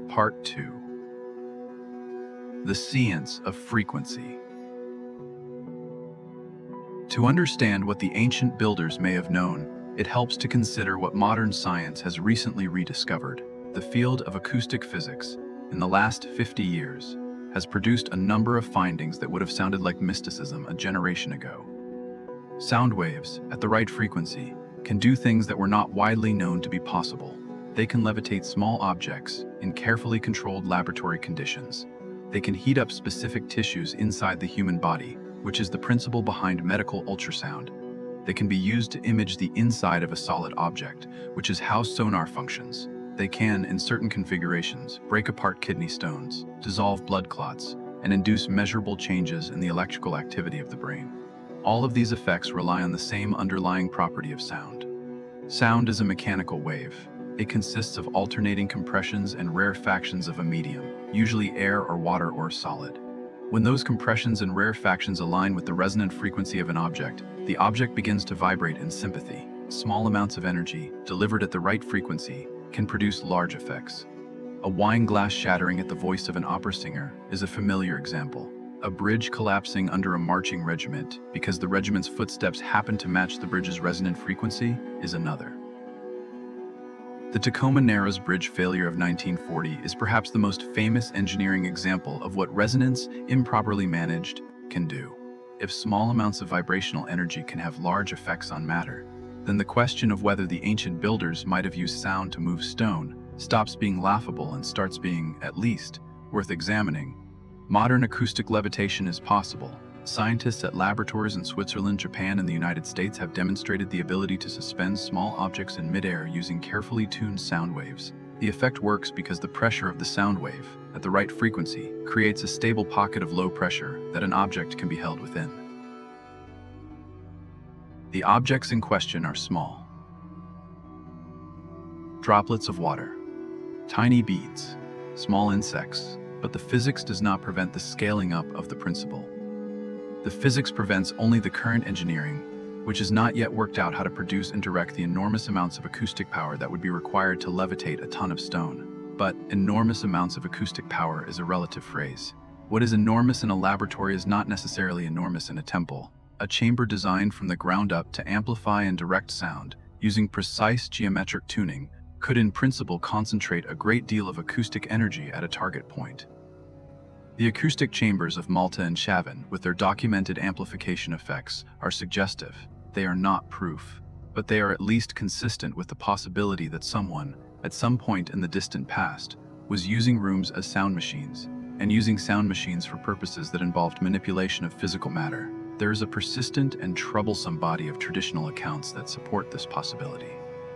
Part 2. The Science of Frequency. To understand what the ancient builders may have known, it helps to consider what modern science has recently rediscovered. The field of acoustic physics, in the last 50 years, has produced a number of findings that would have sounded like mysticism a generation ago. Sound waves, at the right frequency, can do things that were not widely known to be possible. They can levitate small objects in carefully controlled laboratory conditions. They can heat up specific tissues inside the human body, which is the principle behind medical ultrasound. They can be used to image the inside of a solid object, which is how sonar functions. They can, in certain configurations, break apart kidney stones, dissolve blood clots, and induce measurable changes in the electrical activity of the brain. All of these effects rely on the same underlying property of sound. Sound is a mechanical wave. It consists of alternating compressions and rarefactions of a medium, usually air or water or solid. When those compressions and rarefactions align with the resonant frequency of an object, the object begins to vibrate in sympathy. Small amounts of energy, delivered at the right frequency, can produce large effects. A wine glass shattering at the voice of an opera singer is a familiar example. A bridge collapsing under a marching regiment because the regiment's footsteps happen to match the bridge's resonant frequency is another. The Tacoma Narrows Bridge failure of 1940 is perhaps the most famous engineering example of what resonance, improperly managed, can do. If small amounts of vibrational energy can have large effects on matter, then the question of whether the ancient builders might have used sound to move stone stops being laughable and starts being, at least, worth examining. Modern acoustic levitation is possible. Scientists at laboratories in Switzerland, Japan, and the United States have demonstrated the ability to suspend small objects in midair using carefully tuned sound waves. The effect works because the pressure of the sound wave, at the right frequency, creates a stable pocket of low pressure that an object can be held within. The objects in question are small. Droplets of water. Tiny beads. Small insects. But the physics does not prevent the scaling up of the principle. The physics prevents only the current engineering, which has not yet worked out how to produce and direct the enormous amounts of acoustic power that would be required to levitate a ton of stone. But enormous amounts of acoustic power is a relative phrase. What is enormous in a laboratory is not necessarily enormous in a temple. A chamber designed from the ground up to amplify and direct sound, using precise geometric tuning, could in principle concentrate a great deal of acoustic energy at a target point. The acoustic chambers of Malta and Chavín, with their documented amplification effects, are suggestive. They are not proof, but they are at least consistent with the possibility that someone, at some point in the distant past, was using rooms as sound machines, and using sound machines for purposes that involved manipulation of physical matter. There is a persistent and troublesome body of traditional accounts that support this possibility.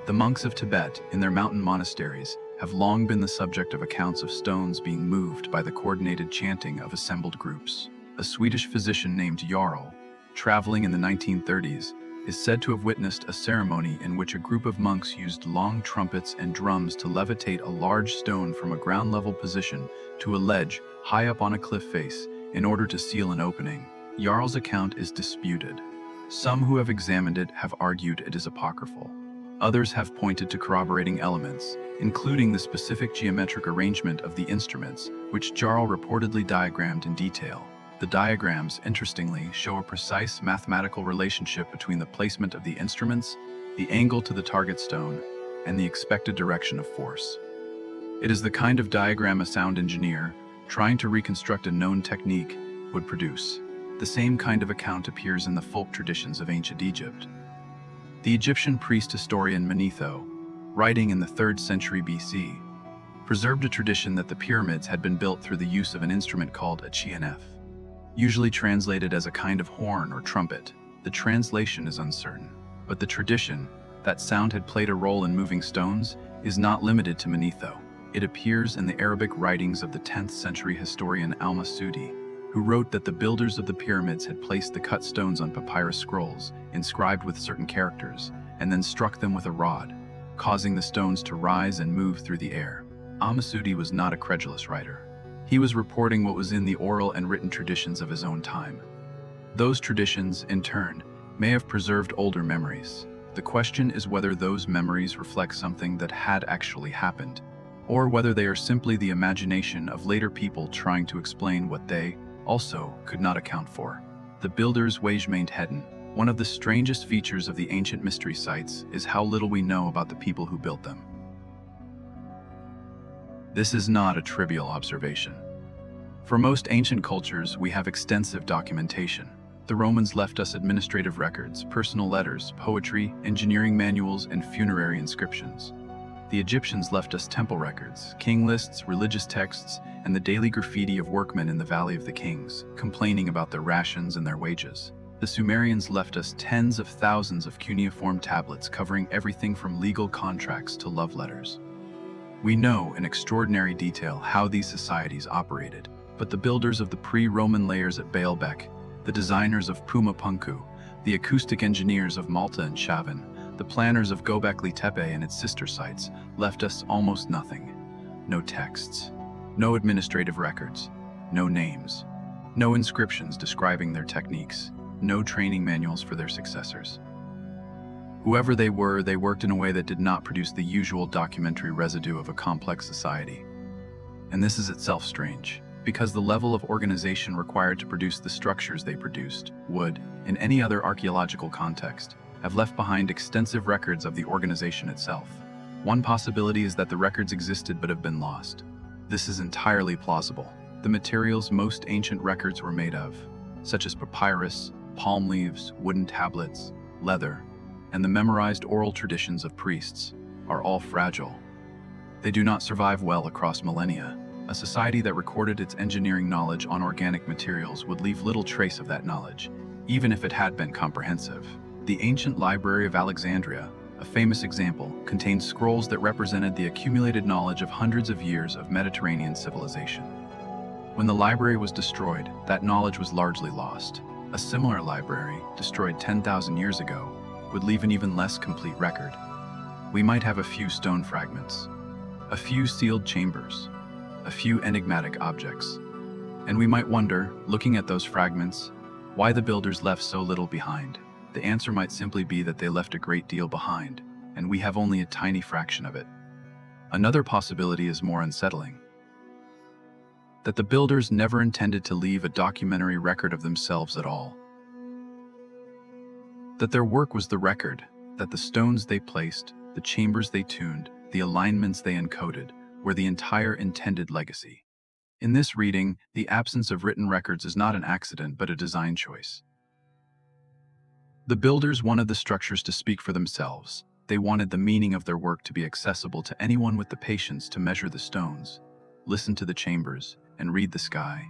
The monks of Tibet, in their mountain monasteries, have long been the subject of accounts of stones being moved by the coordinated chanting of assembled groups. A Swedish physician named Jarl, traveling in the 1930s, is said to have witnessed a ceremony in which a group of monks used long trumpets and drums to levitate a large stone from a ground-level position to a ledge high up on a cliff face in order to seal an opening. Jarl's account is disputed. Some who have examined it have argued it is apocryphal. Others have pointed to corroborating elements, including the specific geometric arrangement of the instruments, which Jarl reportedly diagrammed in detail. The diagrams, interestingly, show a precise mathematical relationship between the placement of the instruments, the angle to the target stone, and the expected direction of force. It is the kind of diagram a sound engineer, trying to reconstruct a known technique, would produce. The same kind of account appears in the folk traditions of ancient Egypt. The Egyptian priest historian Manetho, writing in the 3rd century BC, preserved a tradition that the pyramids had been built through the use of an instrument called a chianef, usually translated as a kind of horn or trumpet. The translation is uncertain, but the tradition, that sound had played a role in moving stones, is not limited to Manetho. It appears in the Arabic writings of the 10th century historian al-Masudi, who wrote that the builders of the pyramids had placed the cut stones on papyrus scrolls, inscribed with certain characters, and then struck them with a rod, causing the stones to rise and move through the air. Al-Masudi was not a credulous writer. He was reporting what was in the oral and written traditions of his own time. Those traditions, in turn, may have preserved older memories. The question is whether those memories reflect something that had actually happened, or whether they are simply the imagination of later people trying to explain what they, also, could not account for. The builders' Heden. One of the strangest features of the ancient mystery sites is how little we know about the people who built them. This is not a trivial observation. For most ancient cultures, we have extensive documentation. The Romans left us administrative records, personal letters, poetry, engineering manuals, and funerary inscriptions. The Egyptians left us temple records, king lists, religious texts, and the daily graffiti of workmen in the Valley of the Kings, complaining about their rations and their wages. The Sumerians left us tens of thousands of cuneiform tablets covering everything from legal contracts to love letters. We know in extraordinary detail how these societies operated, but the builders of the pre-Roman layers at Baalbek, the designers of Puma Punku, the acoustic engineers of Malta and Chavín, the planners of Göbekli Tepe and its sister sites, left us almost nothing. No texts, no administrative records, no names, no inscriptions describing their techniques, no training manuals for their successors. Whoever they were, they worked in a way that did not produce the usual documentary residue of a complex society. And this is itself strange, because the level of organization required to produce the structures they produced would, in any other archaeological context, have left behind extensive records of the organization itself. One possibility is that the records existed but have been lost. This is entirely plausible. The materials most ancient records were made of, such as papyrus, palm leaves, wooden tablets, leather, and the memorized oral traditions of priests, are all fragile. They do not survive well across millennia. A society that recorded its engineering knowledge on organic materials would leave little trace of that knowledge, even if it had been comprehensive. The ancient Library of Alexandria, a famous example, contains scrolls that represented the accumulated knowledge of hundreds of years of Mediterranean civilization. When the library was destroyed, that knowledge was largely lost. A similar library, destroyed 10,000 years ago, would leave an even less complete record. We might have a few stone fragments, a few sealed chambers, a few enigmatic objects. And we might wonder, looking at those fragments, why the builders left so little behind. The answer might simply be that they left a great deal behind, and we have only a tiny fraction of it. Another possibility is more unsettling. That the builders never intended to leave a documentary record of themselves at all. That their work was the record, that the stones they placed, the chambers they tuned, the alignments they encoded, were the entire intended legacy. In this reading, the absence of written records is not an accident but a design choice. The builders wanted the structures to speak for themselves. They wanted the meaning of their work to be accessible to anyone with the patience to measure the stones, listen to the chambers, and read the sky.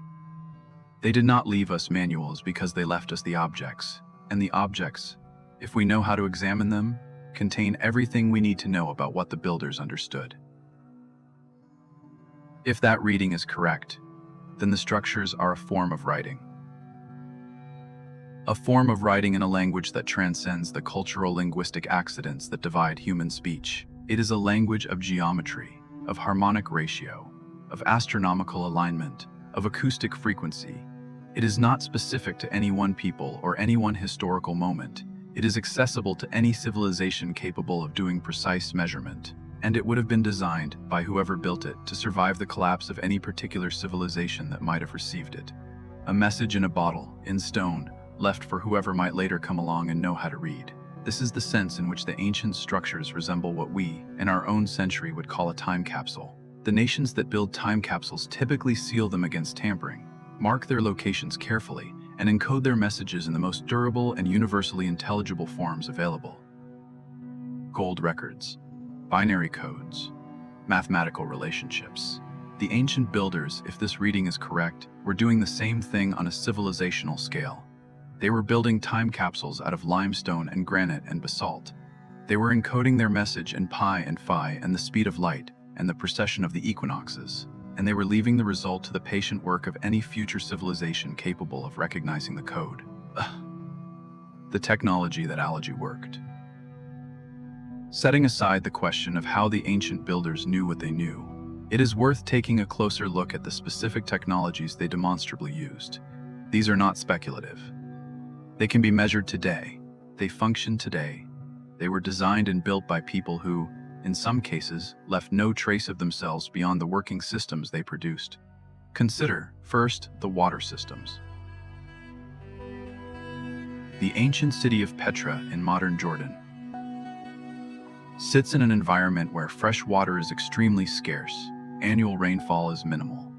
They did not leave us manuals because they left us the objects, and the objects, if we know how to examine them, contain everything we need to know about what the builders understood. If that reading is correct, then the structures are a form of writing. A form of writing in a language that transcends the cultural linguistic accidents that divide human speech. It is a language of geometry, of harmonic ratio, of astronomical alignment, of acoustic frequency. It is not specific to any one people or any one historical moment. It is accessible to any civilization capable of doing precise measurement, and it would have been designed by whoever built it to survive the collapse of any particular civilization that might have received it. A message in a bottle, in stone, left for whoever might later come along and know how to read. This is the sense in which the ancient structures resemble what we, in our own century, would call a time capsule. The nations that build time capsules typically seal them against tampering, mark their locations carefully, and encode their messages in the most durable and universally intelligible forms available. Gold records, binary codes, mathematical relationships. The ancient builders, if this reading is correct, were doing the same thing on a civilizational scale. They were building time capsules out of limestone and granite and basalt. They were encoding their message in pi and phi and the speed of light and the precession of the equinoxes, and they were leaving the result to the patient work of any future civilization capable of recognizing the code. The technology that algae worked. Setting aside the question of how the ancient builders knew what they knew, it is worth taking a closer look at the specific technologies they demonstrably used. These are not speculative. They can be measured today. They function today. They were designed and built by people who, in some cases, left no trace of themselves beyond the working systems they produced. Consider, first, the water systems. The ancient city of Petra in modern Jordan sits in an environment where fresh water is extremely scarce, annual rainfall is minimal,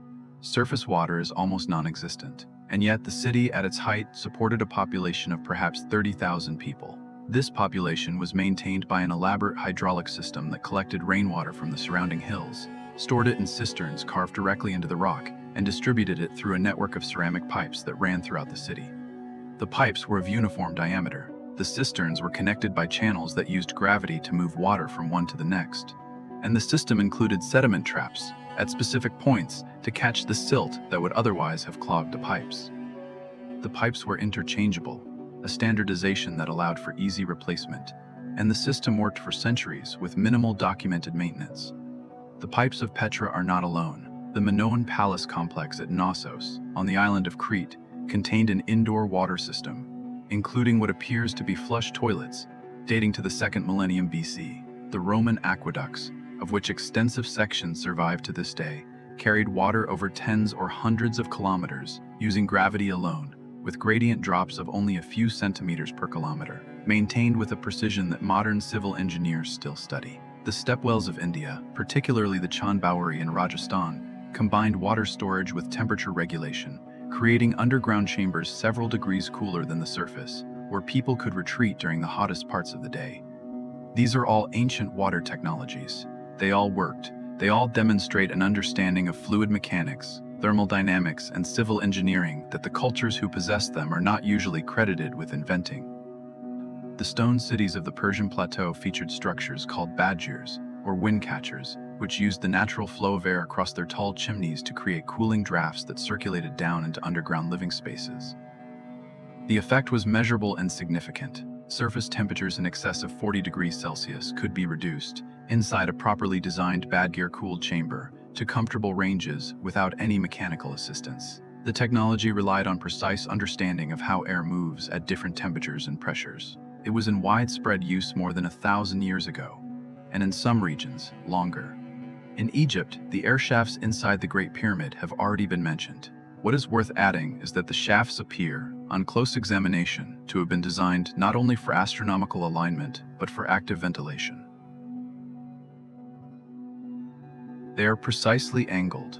surface water is almost non-existent, and yet the city at its height supported a population of perhaps 30,000 people. This population was maintained by an elaborate hydraulic system that collected rainwater from the surrounding hills, stored it in cisterns carved directly into the rock, and distributed it through a network of ceramic pipes that ran throughout the city. The pipes were of uniform diameter. The cisterns were connected by channels that used gravity to move water from one to the next. And the system included sediment traps at specific points to catch the silt that would otherwise have clogged the pipes. The pipes were interchangeable, a standardization that allowed for easy replacement, and the system worked for centuries with minimal documented maintenance. The pipes of Petra are not alone. The Minoan Palace complex at Knossos, on the island of Crete, contained an indoor water system, including what appears to be flush toilets, dating to the 2nd millennium BC. The Roman aqueducts, of which extensive sections survive to this day, carried water over tens or hundreds of kilometers, using gravity alone, with gradient drops of only a few centimeters per kilometer, maintained with a precision that modern civil engineers still study. The stepwells of India, particularly the Chandbawari in Rajasthan, combined water storage with temperature regulation, creating underground chambers several degrees cooler than the surface, where people could retreat during the hottest parts of the day. These are all ancient water technologies. They all worked. They all demonstrate an understanding of fluid mechanics, thermodynamics, and civil engineering that the cultures who possessed them are not usually credited with inventing. The stone cities of the Persian plateau featured structures called badgers, or wind catchers, which used the natural flow of air across their tall chimneys to create cooling drafts that circulated down into underground living spaces. The effect was measurable and significant. Surface temperatures in excess of 40 degrees Celsius could be reduced, inside a properly designed bad-gear-cooled chamber, to comfortable ranges without any mechanical assistance. The technology relied on precise understanding of how air moves at different temperatures and pressures. It was in widespread use more than 1,000 years ago, and in some regions, longer. In Egypt, the air shafts inside the Great Pyramid have already been mentioned. What is worth adding is that the shafts appear, on close examination, to have been designed not only for astronomical alignment, but for active ventilation. They are precisely angled.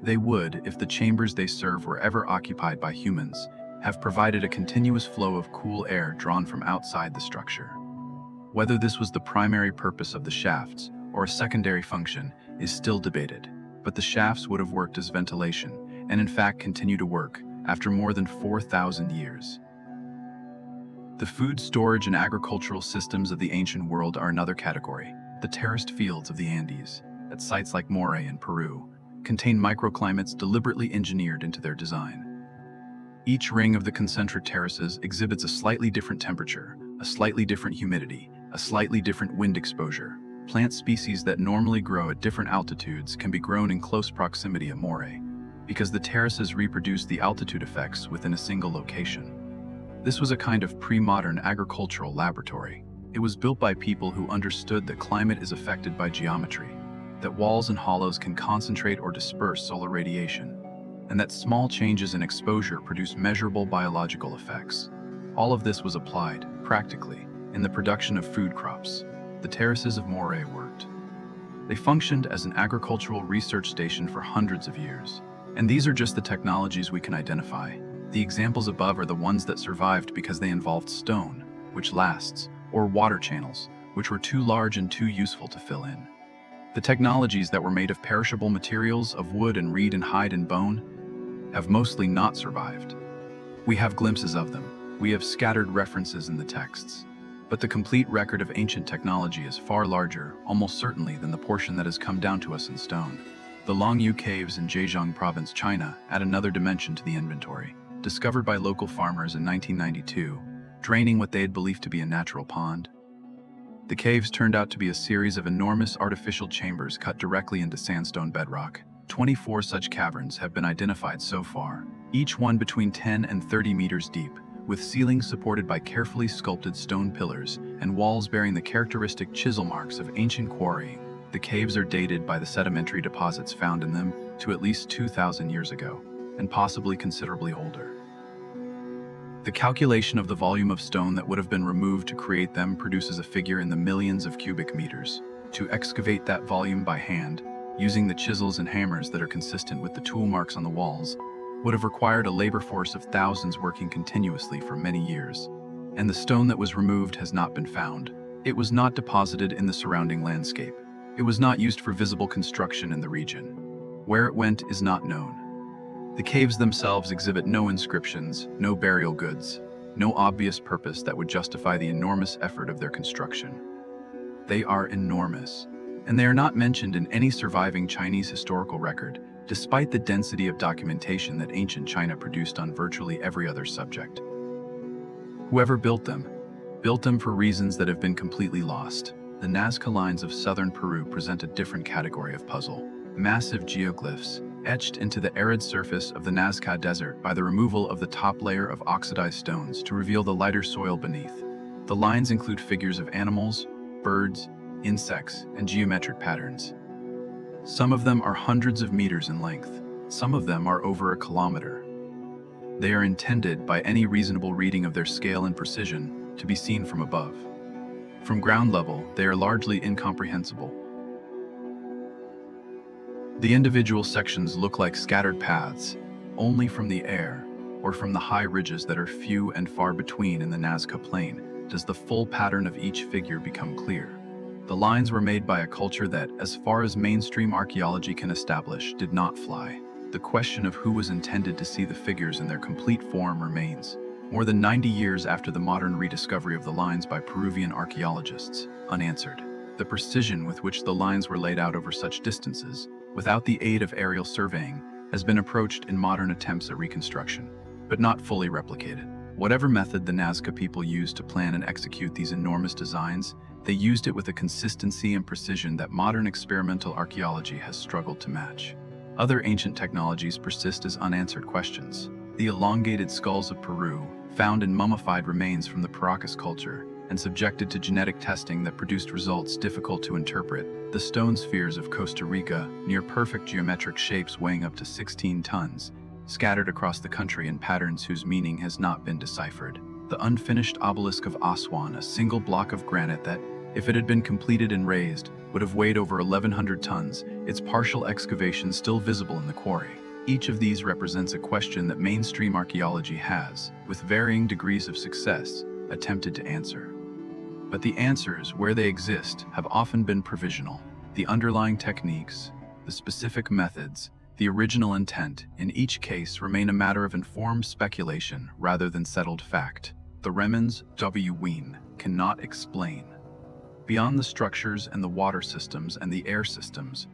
They would, if the chambers they serve were ever occupied by humans, have provided a continuous flow of cool air drawn from outside the structure. Whether this was the primary purpose of the shafts, or a secondary function, is still debated, but the shafts would have worked as ventilation, and in fact continue to work, after more than 4,000 years. The food storage and agricultural systems of the ancient world are another category. The terraced fields of the Andes, at sites like Moray in Peru, contain microclimates deliberately engineered into their design. Each ring of the concentric terraces exhibits a slightly different temperature, a slightly different humidity, a slightly different wind exposure. Plant species that normally grow at different altitudes can be grown in close proximity at Moray, because the terraces reproduce the altitude effects within a single location. This was a kind of pre-modern agricultural laboratory. It was built by people who understood that climate is affected by geometry, that walls and hollows can concentrate or disperse solar radiation, and that small changes in exposure produce measurable biological effects. All of this was applied, practically, in the production of food crops. The terraces of Moray worked. They functioned as an agricultural research station for hundreds of years. And these are just the technologies we can identify. The examples above are the ones that survived because they involved stone, which lasts, or water channels, which were too large and too useful to fill in. The technologies that were made of perishable materials of wood and reed and hide and bone have mostly not survived. We have glimpses of them. We have scattered references in the texts. But the complete record of ancient technology is far larger, almost certainly, than the portion that has come down to us in stone. The Longyu Caves in Zhejiang Province, China, add another dimension to the inventory. Discovered by local farmers in 1992, draining what they had believed to be a natural pond. The caves turned out to be a series of enormous artificial chambers cut directly into sandstone bedrock. 24 such caverns have been identified so far, each one between 10 and 30 meters deep, with ceilings supported by carefully sculpted stone pillars and walls bearing the characteristic chisel marks of ancient quarrying. The caves are dated by the sedimentary deposits found in them to at least 2,000 years ago, and possibly considerably older. The calculation of the volume of stone that would have been removed to create them produces a figure in the millions of cubic meters. To excavate that volume by hand, using the chisels and hammers that are consistent with the tool marks on the walls, would have required a labor force of thousands working continuously for many years. And the stone that was removed has not been found. It was not deposited in the surrounding landscape. It was not used for visible construction in the region. Where it went is not known. The caves themselves exhibit no inscriptions, no burial goods, no obvious purpose that would justify the enormous effort of their construction. They are enormous, and they are not mentioned in any surviving Chinese historical record, despite the density of documentation that ancient China produced on virtually every other subject. Whoever built them for reasons that have been completely lost. The Nazca lines of southern Peru present a different category of puzzle. Massive geoglyphs, etched into the arid surface of the Nazca Desert by the removal of the top layer of oxidized stones to reveal the lighter soil beneath. The lines include figures of animals, birds, insects, and geometric patterns. Some of them are hundreds of meters in length. Some of them are over a kilometer. They are intended, by any reasonable reading of their scale and precision, to be seen from above. From ground level, they are largely incomprehensible. The individual sections look like scattered paths. Only from the air, or from the high ridges that are few and far between in the Nazca Plain, does the full pattern of each figure become clear. The lines were made by a culture that, as far as mainstream archaeology can establish, did not fly. The question of who was intended to see the figures in their complete form remains, more than 90 years after the modern rediscovery of the lines by Peruvian archaeologists, unanswered. The precision with which the lines were laid out over such distances, without the aid of aerial surveying, has been approached in modern attempts at reconstruction, but not fully replicated. Whatever method the Nazca people used to plan and execute these enormous designs, they used it with a consistency and precision that modern experimental archaeology has struggled to match. Other ancient technologies persist as unanswered questions. The elongated skulls of Peru, found in mummified remains from the Paracas culture, and subjected to genetic testing that produced results difficult to interpret. The stone spheres of Costa Rica, near-perfect geometric shapes weighing up to 16 tons, scattered across the country in patterns whose meaning has not been deciphered. The unfinished obelisk of Aswan, a single block of granite that, if it had been completed and raised, would have weighed over 1,100 tons, its partial excavation still visible in the quarry. Each of these represents a question that mainstream archaeology has, with varying degrees of success, attempted to answer. But the answers, where they exist, have often been provisional. The underlying techniques, the specific methods, the original intent, in each case remain a matter of informed speculation rather than settled fact. The remnants W. Wien cannot explain. Beyond the structures and the water systems and the air systems,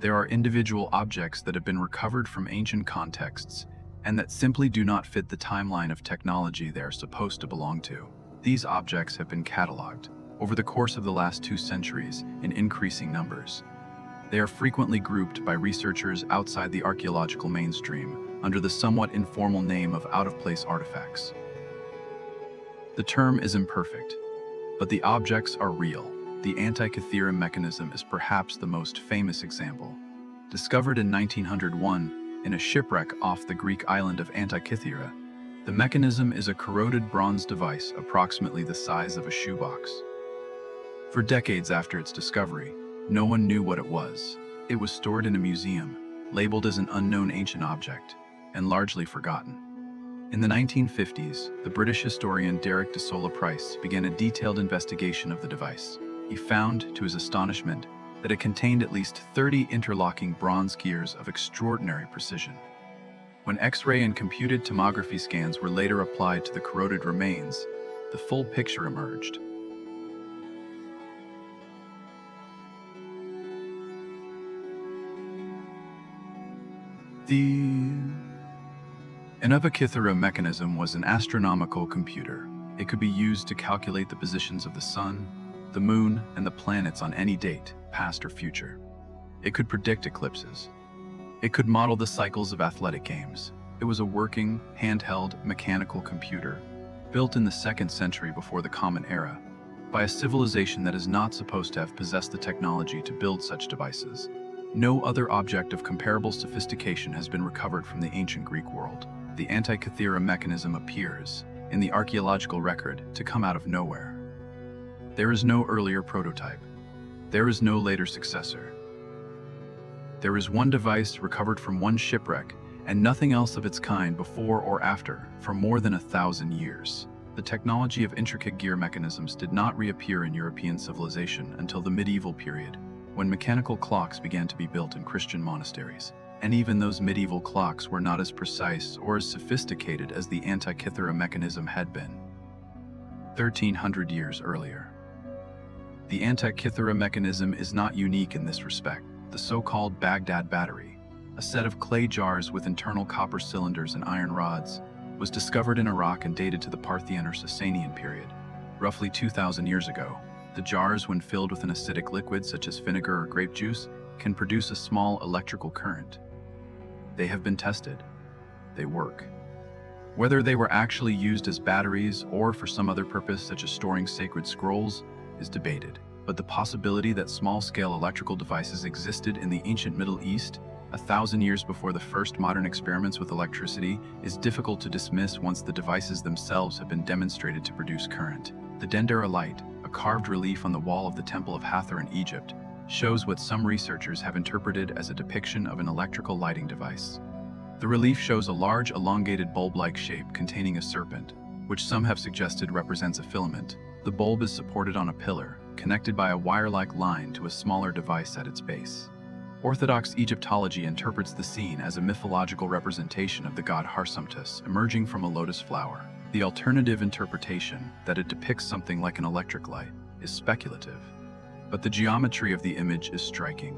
there are individual objects that have been recovered from ancient contexts and that simply do not fit the timeline of technology they are supposed to belong to. These objects have been catalogued, over the course of the last 2 centuries, in increasing numbers. They are frequently grouped by researchers outside the archaeological mainstream under the somewhat informal name of out-of-place artifacts. The term is imperfect, but the objects are real. The Antikythera mechanism is perhaps the most famous example. Discovered in 1901 in a shipwreck off the Greek island of Antikythera, the mechanism is a corroded bronze device approximately the size of a shoebox. For decades after its discovery, no one knew what it was. It was stored in a museum, labeled as an unknown ancient object, and largely forgotten. In the 1950s, the British historian Derek de Solla Price began a detailed investigation of the device. He found, to his astonishment, that it contained at least 30 interlocking bronze gears of extraordinary precision. When X-ray and computed tomography scans were later applied to the corroded remains, the full picture emerged. An Antikythera mechanism was an astronomical computer. It could be used to calculate the positions of the sun, the moon, and the planets on any date, past or future. It could predict eclipses. It could model the cycles of athletic games. It was a working, handheld, mechanical computer, built in the 2nd century before the Common Era, by a civilization that is not supposed to have possessed the technology to build such devices. No other object of comparable sophistication has been recovered from the ancient Greek world. The Antikythera mechanism appears, in the archaeological record, to come out of nowhere. There is no earlier prototype. There is no later successor. There is one device recovered from one shipwreck, and nothing else of its kind before or after for more than 1,000 years. The technology of intricate gear mechanisms did not reappear in European civilization until the medieval period, when mechanical clocks began to be built in Christian monasteries. And even those medieval clocks were not as precise or as sophisticated as the Antikythera mechanism had been 1,300 years earlier. The Antikythera mechanism is not unique in this respect. The so-called Baghdad Battery, a set of clay jars with internal copper cylinders and iron rods, was discovered in Iraq and dated to the Parthian or Sasanian period, roughly 2,000 years ago. The jars, when filled with an acidic liquid such as vinegar or grape juice, can produce a small electrical current. They have been tested. They work. Whether they were actually used as batteries or for some other purpose such as storing sacred scrolls is debated, but the possibility that small-scale electrical devices existed in the ancient Middle East 1,000 years before the first modern experiments with electricity is difficult to dismiss once the devices themselves have been demonstrated to produce current. The Dendera light, a carved relief on the wall of the Temple of Hathor in Egypt, shows what some researchers have interpreted as a depiction of an electrical lighting device. The relief shows a large elongated bulb-like shape containing a serpent, which some have suggested represents a filament. The bulb is supported on a pillar, connected by a wire-like line to a smaller device at its base. Orthodox Egyptology interprets the scene as a mythological representation of the god Harsamtus emerging from a lotus flower. The alternative interpretation, that it depicts something like an electric light, is speculative, but the geometry of the image is striking.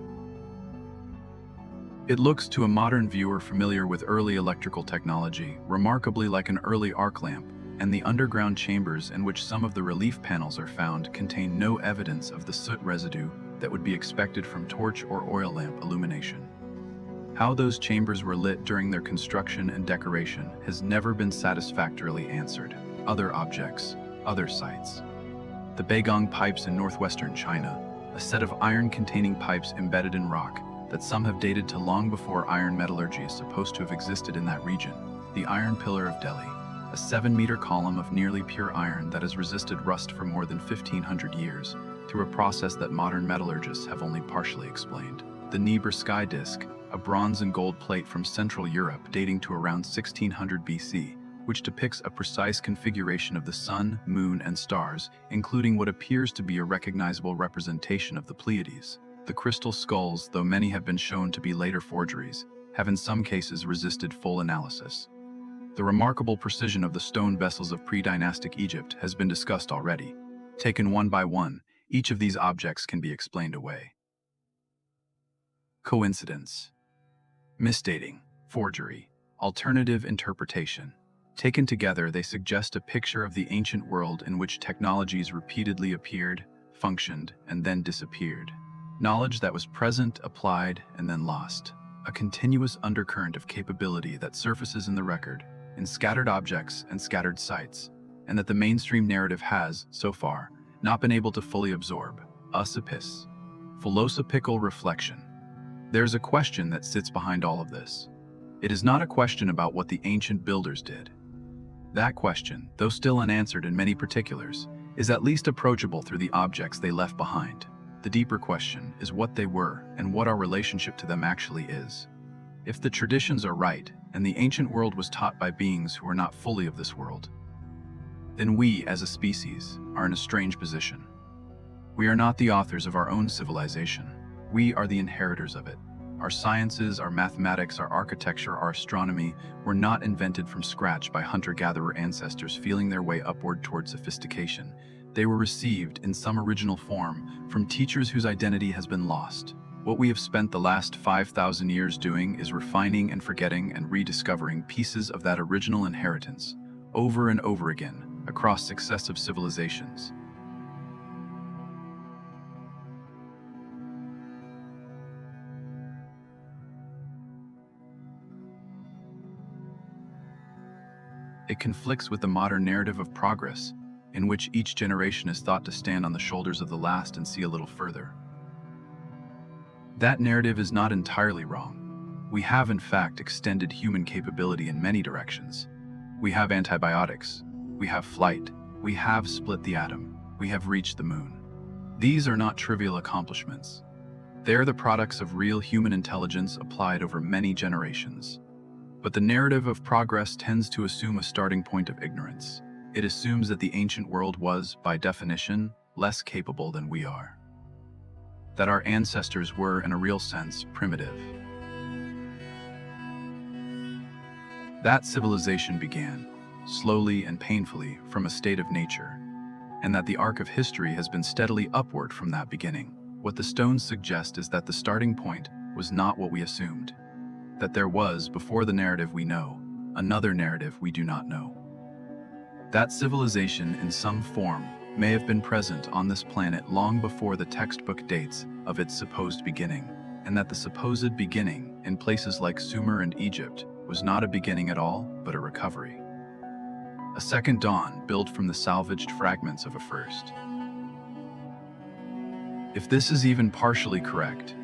It looks to a modern viewer familiar with early electrical technology remarkably like an early arc lamp, and the underground chambers in which some of the relief panels are found contain no evidence of the soot residue that would be expected from torch or oil lamp illumination. How those chambers were lit during their construction and decoration has never been satisfactorily answered. Other objects, other sites. The Bagong pipes in northwestern China, a set of iron-containing pipes embedded in rock that some have dated to long before iron metallurgy is supposed to have existed in that region. The Iron Pillar of Delhi, a 7-meter column of nearly pure iron that has resisted rust for more than 1,500 years through a process that modern metallurgists have only partially explained. The Dnieper sky disk, a bronze and gold plate from Central Europe dating to around 1600 BC, which depicts a precise configuration of the sun, moon, and stars, including what appears to be a recognizable representation of the Pleiades. The crystal skulls, though many have been shown to be later forgeries, have in some cases resisted full analysis. The remarkable precision of the stone vessels of pre-dynastic Egypt has been discussed already. Taken one by one, each of these objects can be explained away. Coincidence, misdating, forgery, alternative interpretation. Taken together, they suggest a picture of the ancient world in which technologies repeatedly appeared, functioned, and then disappeared. Knowledge that was present, applied, and then lost. A continuous undercurrent of capability that surfaces in the record, in scattered objects and scattered sites, and that the mainstream narrative has, so far, not been able to fully absorb. Usipis. Philosophical reflection. There's a question that sits behind all of this. It is not a question about what the ancient builders did. That question, though still unanswered in many particulars, is at least approachable through the objects they left behind. The deeper question is what they were and what our relationship to them actually is. If the traditions are right, and the ancient world was taught by beings who are not fully of this world, then we, as a species, are in a strange position. We are not the authors of our own civilization. We are the inheritors of it. Our sciences, our mathematics, our architecture, our astronomy were not invented from scratch by hunter-gatherer ancestors feeling their way upward toward sophistication. They were received in some original form from teachers whose identity has been lost. What we have spent the last 5,000 years doing is refining and forgetting and rediscovering pieces of that original inheritance, over and over again, across successive civilizations. It conflicts with the modern narrative of progress, in which each generation is thought to stand on the shoulders of the last and see a little further. That narrative is not entirely wrong. We have, in fact, extended human capability in many directions. We have antibiotics, we have flight, we have split the atom, we have reached the moon. These are not trivial accomplishments. They are the products of real human intelligence applied over many generations. But the narrative of progress tends to assume a starting point of ignorance. It assumes that the ancient world was, by definition, less capable than we are. That our ancestors were, in a real sense, primitive. That civilization began, slowly and painfully, from a state of nature, and that the arc of history has been steadily upward from that beginning. What the stones suggest is that the starting point was not what we assumed. That there was, before the narrative we know, another narrative we do not know. That civilization, in some form, may have been present on this planet long before the textbook dates of its supposed beginning, and that the supposed beginning, in places like Sumer and Egypt, was not a beginning at all, but a recovery. A second dawn built from the salvaged fragments of a first. If this is even partially correct,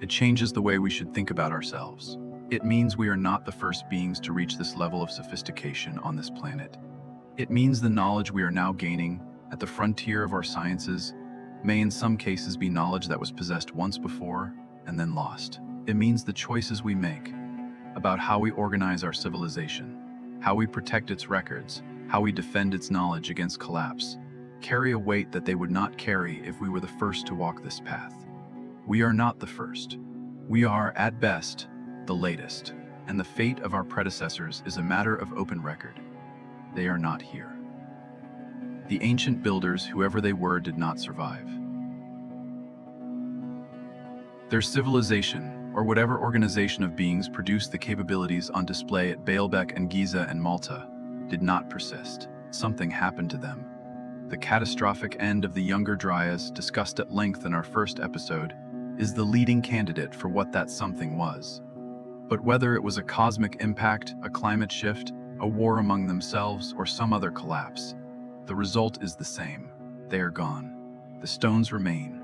it changes the way we should think about ourselves. It means we are not the first beings to reach this level of sophistication on this planet. It means the knowledge we are now gaining at the frontier of our sciences may in some cases be knowledge that was possessed once before and then lost. It means the choices we make about how we organize our civilization, how we protect its records, how we defend its knowledge against collapse, carry a weight that they would not carry if we were the first to walk this path. We are not the first. We are, at best, the latest, and the fate of our predecessors is a matter of open record. They are not here. The ancient builders, whoever they were, did not survive. Their civilization, or whatever organization of beings produced the capabilities on display at Baalbek and Giza and Malta, did not persist. Something happened to them. The catastrophic end of the Younger Dryas, discussed at length in our first episode, is the leading candidate for what that something was. But whether it was a cosmic impact, a climate shift, a war among themselves, or some other collapse, the result is the same. They are gone. The stones remain.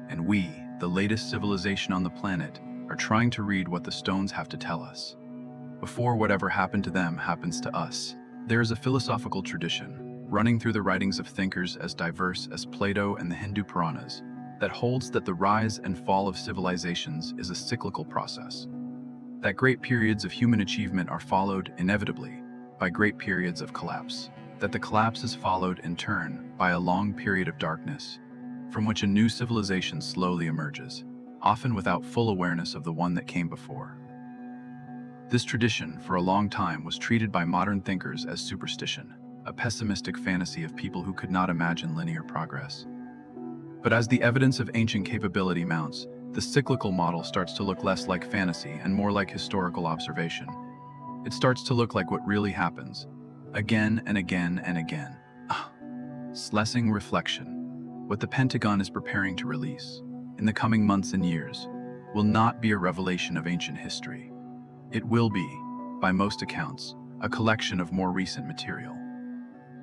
And we, the latest civilization on the planet, are trying to read what the stones have to tell us. Before whatever happened to them happens to us, there is a philosophical tradition, running through the writings of thinkers as diverse as Plato and the Hindu Puranas, that holds that the rise and fall of civilizations is a cyclical process. That great periods of human achievement are followed, inevitably, by great periods of collapse. That the collapse is followed, in turn, by a long period of darkness, from which a new civilization slowly emerges, often without full awareness of the one that came before. This tradition, for a long time, was treated by modern thinkers as superstition, a pessimistic fantasy of people who could not imagine linear progress. But as the evidence of ancient capability mounts, the cyclical model starts to look less like fantasy and more like historical observation. It starts to look like what really happens, again and again and again. Slessing reflection. What the Pentagon is preparing to release, in the coming months and years, will not be a revelation of ancient history. It will be, by most accounts, a collection of more recent material.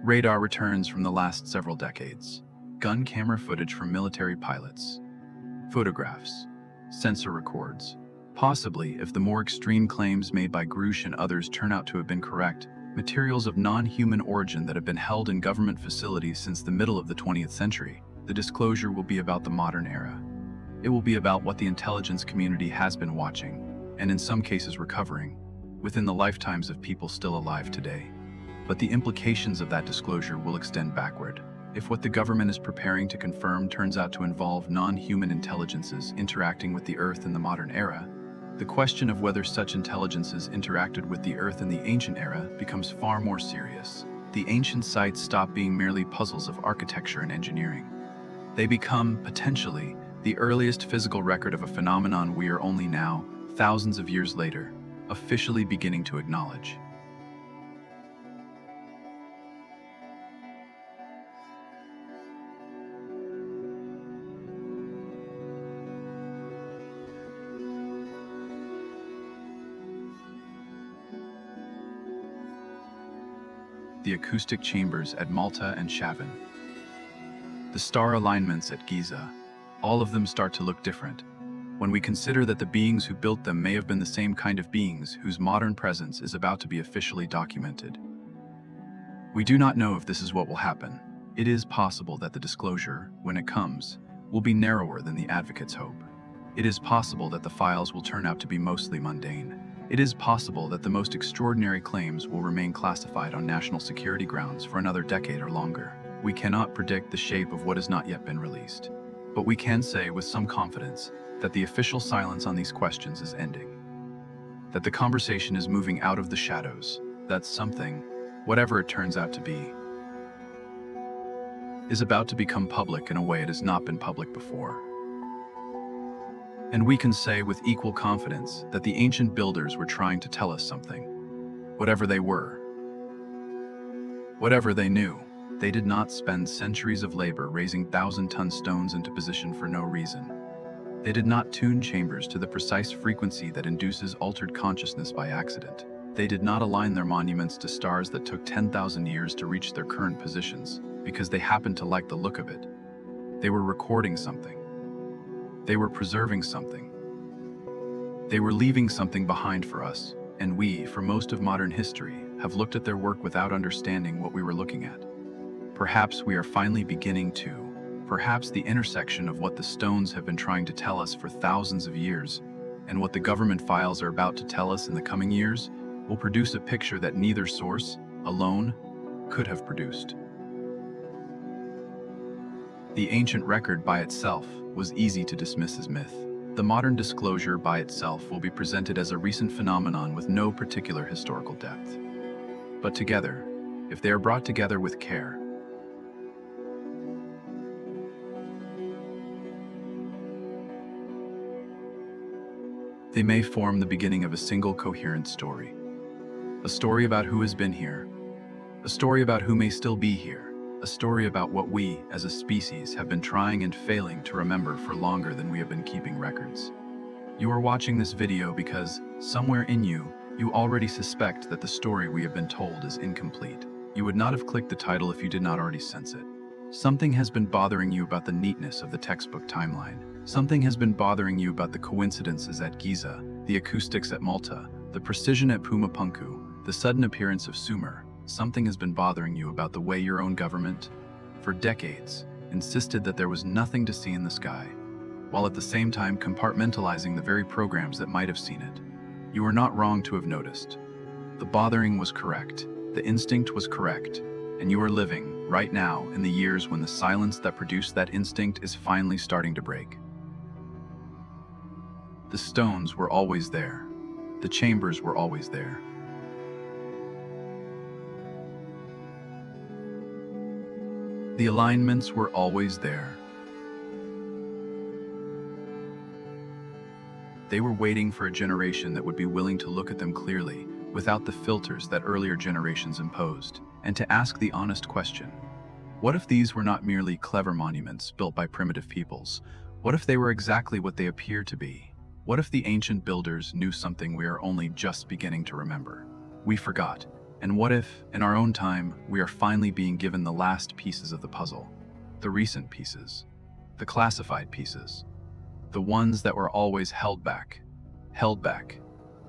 Radar returns from the last several decades, gun camera footage from military pilots, photographs, sensor records. Possibly, if the more extreme claims made by Grush and others turn out to have been correct, materials of non-human origin that have been held in government facilities since the middle of the 20th century. The disclosure will be about the modern era. It will be about what the intelligence community has been watching, and in some cases recovering, within the lifetimes of people still alive today. But the implications of that disclosure will extend backward. If what the government is preparing to confirm turns out to involve non-human intelligences interacting with the Earth in the modern era, the question of whether such intelligences interacted with the Earth in the ancient era becomes far more serious. The ancient sites stop being merely puzzles of architecture and engineering. They become, potentially, the earliest physical record of a phenomenon we are only now, thousands of years later, officially beginning to acknowledge. The acoustic chambers at Malta and Chavín. The star alignments at Giza, all of them start to look different, when we consider that the beings who built them may have been the same kind of beings whose modern presence is about to be officially documented. We do not know if this is what will happen. It is possible that the disclosure, when it comes, will be narrower than the advocates hope. It is possible that the files will turn out to be mostly mundane. It is possible that the most extraordinary claims will remain classified on national security grounds for another decade or longer. We cannot predict the shape of what has not yet been released. But we can say with some confidence that the official silence on these questions is ending. That the conversation is moving out of the shadows. That something, whatever it turns out to be, is about to become public in a way it has not been public before. And we can say with equal confidence that the ancient builders were trying to tell us something. Whatever they were. Whatever they knew. They did not spend centuries of labor raising 1,000-ton stones into position for no reason. They did not tune chambers to the precise frequency that induces altered consciousness by accident. They did not align their monuments to stars that took 10,000 years to reach their current positions, because they happened to like the look of it. They were recording something. They were preserving something. They were leaving something behind for us, and we, for most of modern history, have looked at their work without understanding what we were looking at. Perhaps we are finally beginning to. Perhaps the intersection of what the stones have been trying to tell us for thousands of years and what the government files are about to tell us in the coming years will produce a picture that neither source, alone, could have produced. The ancient record by itself was easy to dismiss as myth. The modern disclosure by itself will be presented as a recent phenomenon with no particular historical depth. But together, if they are brought together with care, they may form the beginning of a single coherent story. A story about who has been here, A story about who may still be here. A story about what we, as a species, have been trying and failing to remember for longer than we have been keeping records. You are watching this video because, somewhere in you, you already suspect that the story we have been told is incomplete. You would not have clicked the title if you did not already sense it. Something has been bothering you about the neatness of the textbook timeline. Something has been bothering you about the coincidences at Giza, the acoustics at Malta, the precision at Puma Punku, the sudden appearance of Sumer. Something has been bothering you about the way your own government, for decades, insisted that there was nothing to see in the sky, while at the same time compartmentalizing the very programs that might have seen it. You are not wrong to have noticed. The bothering was correct, the instinct was correct, and you are living, right now, in the years when the silence that produced that instinct is finally starting to break. The stones were always there. The chambers were always there. The alignments were always there. They were waiting for a generation that would be willing to look at them clearly, without the filters that earlier generations imposed, and to ask the honest question: what if these were not merely clever monuments built by primitive peoples? What if they were exactly what they appear to be? What if the ancient builders knew something we are only just beginning to remember? We forgot. And what if, in our own time, we are finally being given the last pieces of the puzzle? The recent pieces. The classified pieces. The ones that were always held back. Held back.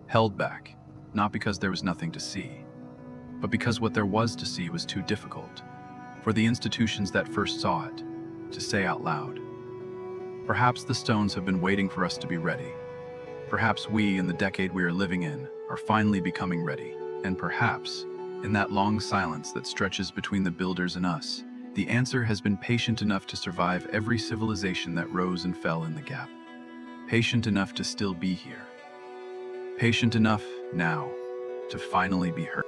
Held back. Not because there was nothing to see, but because what there was to see was too difficult for the institutions that first saw it to say out loud. Perhaps the stones have been waiting for us to be ready. Perhaps we, in the decade we are living in, are finally becoming ready. And perhaps, in that long silence that stretches between the builders and us, the answer has been patient enough to survive every civilization that rose and fell in the gap. Patient enough to still be here. Patient enough, now, to finally be heard.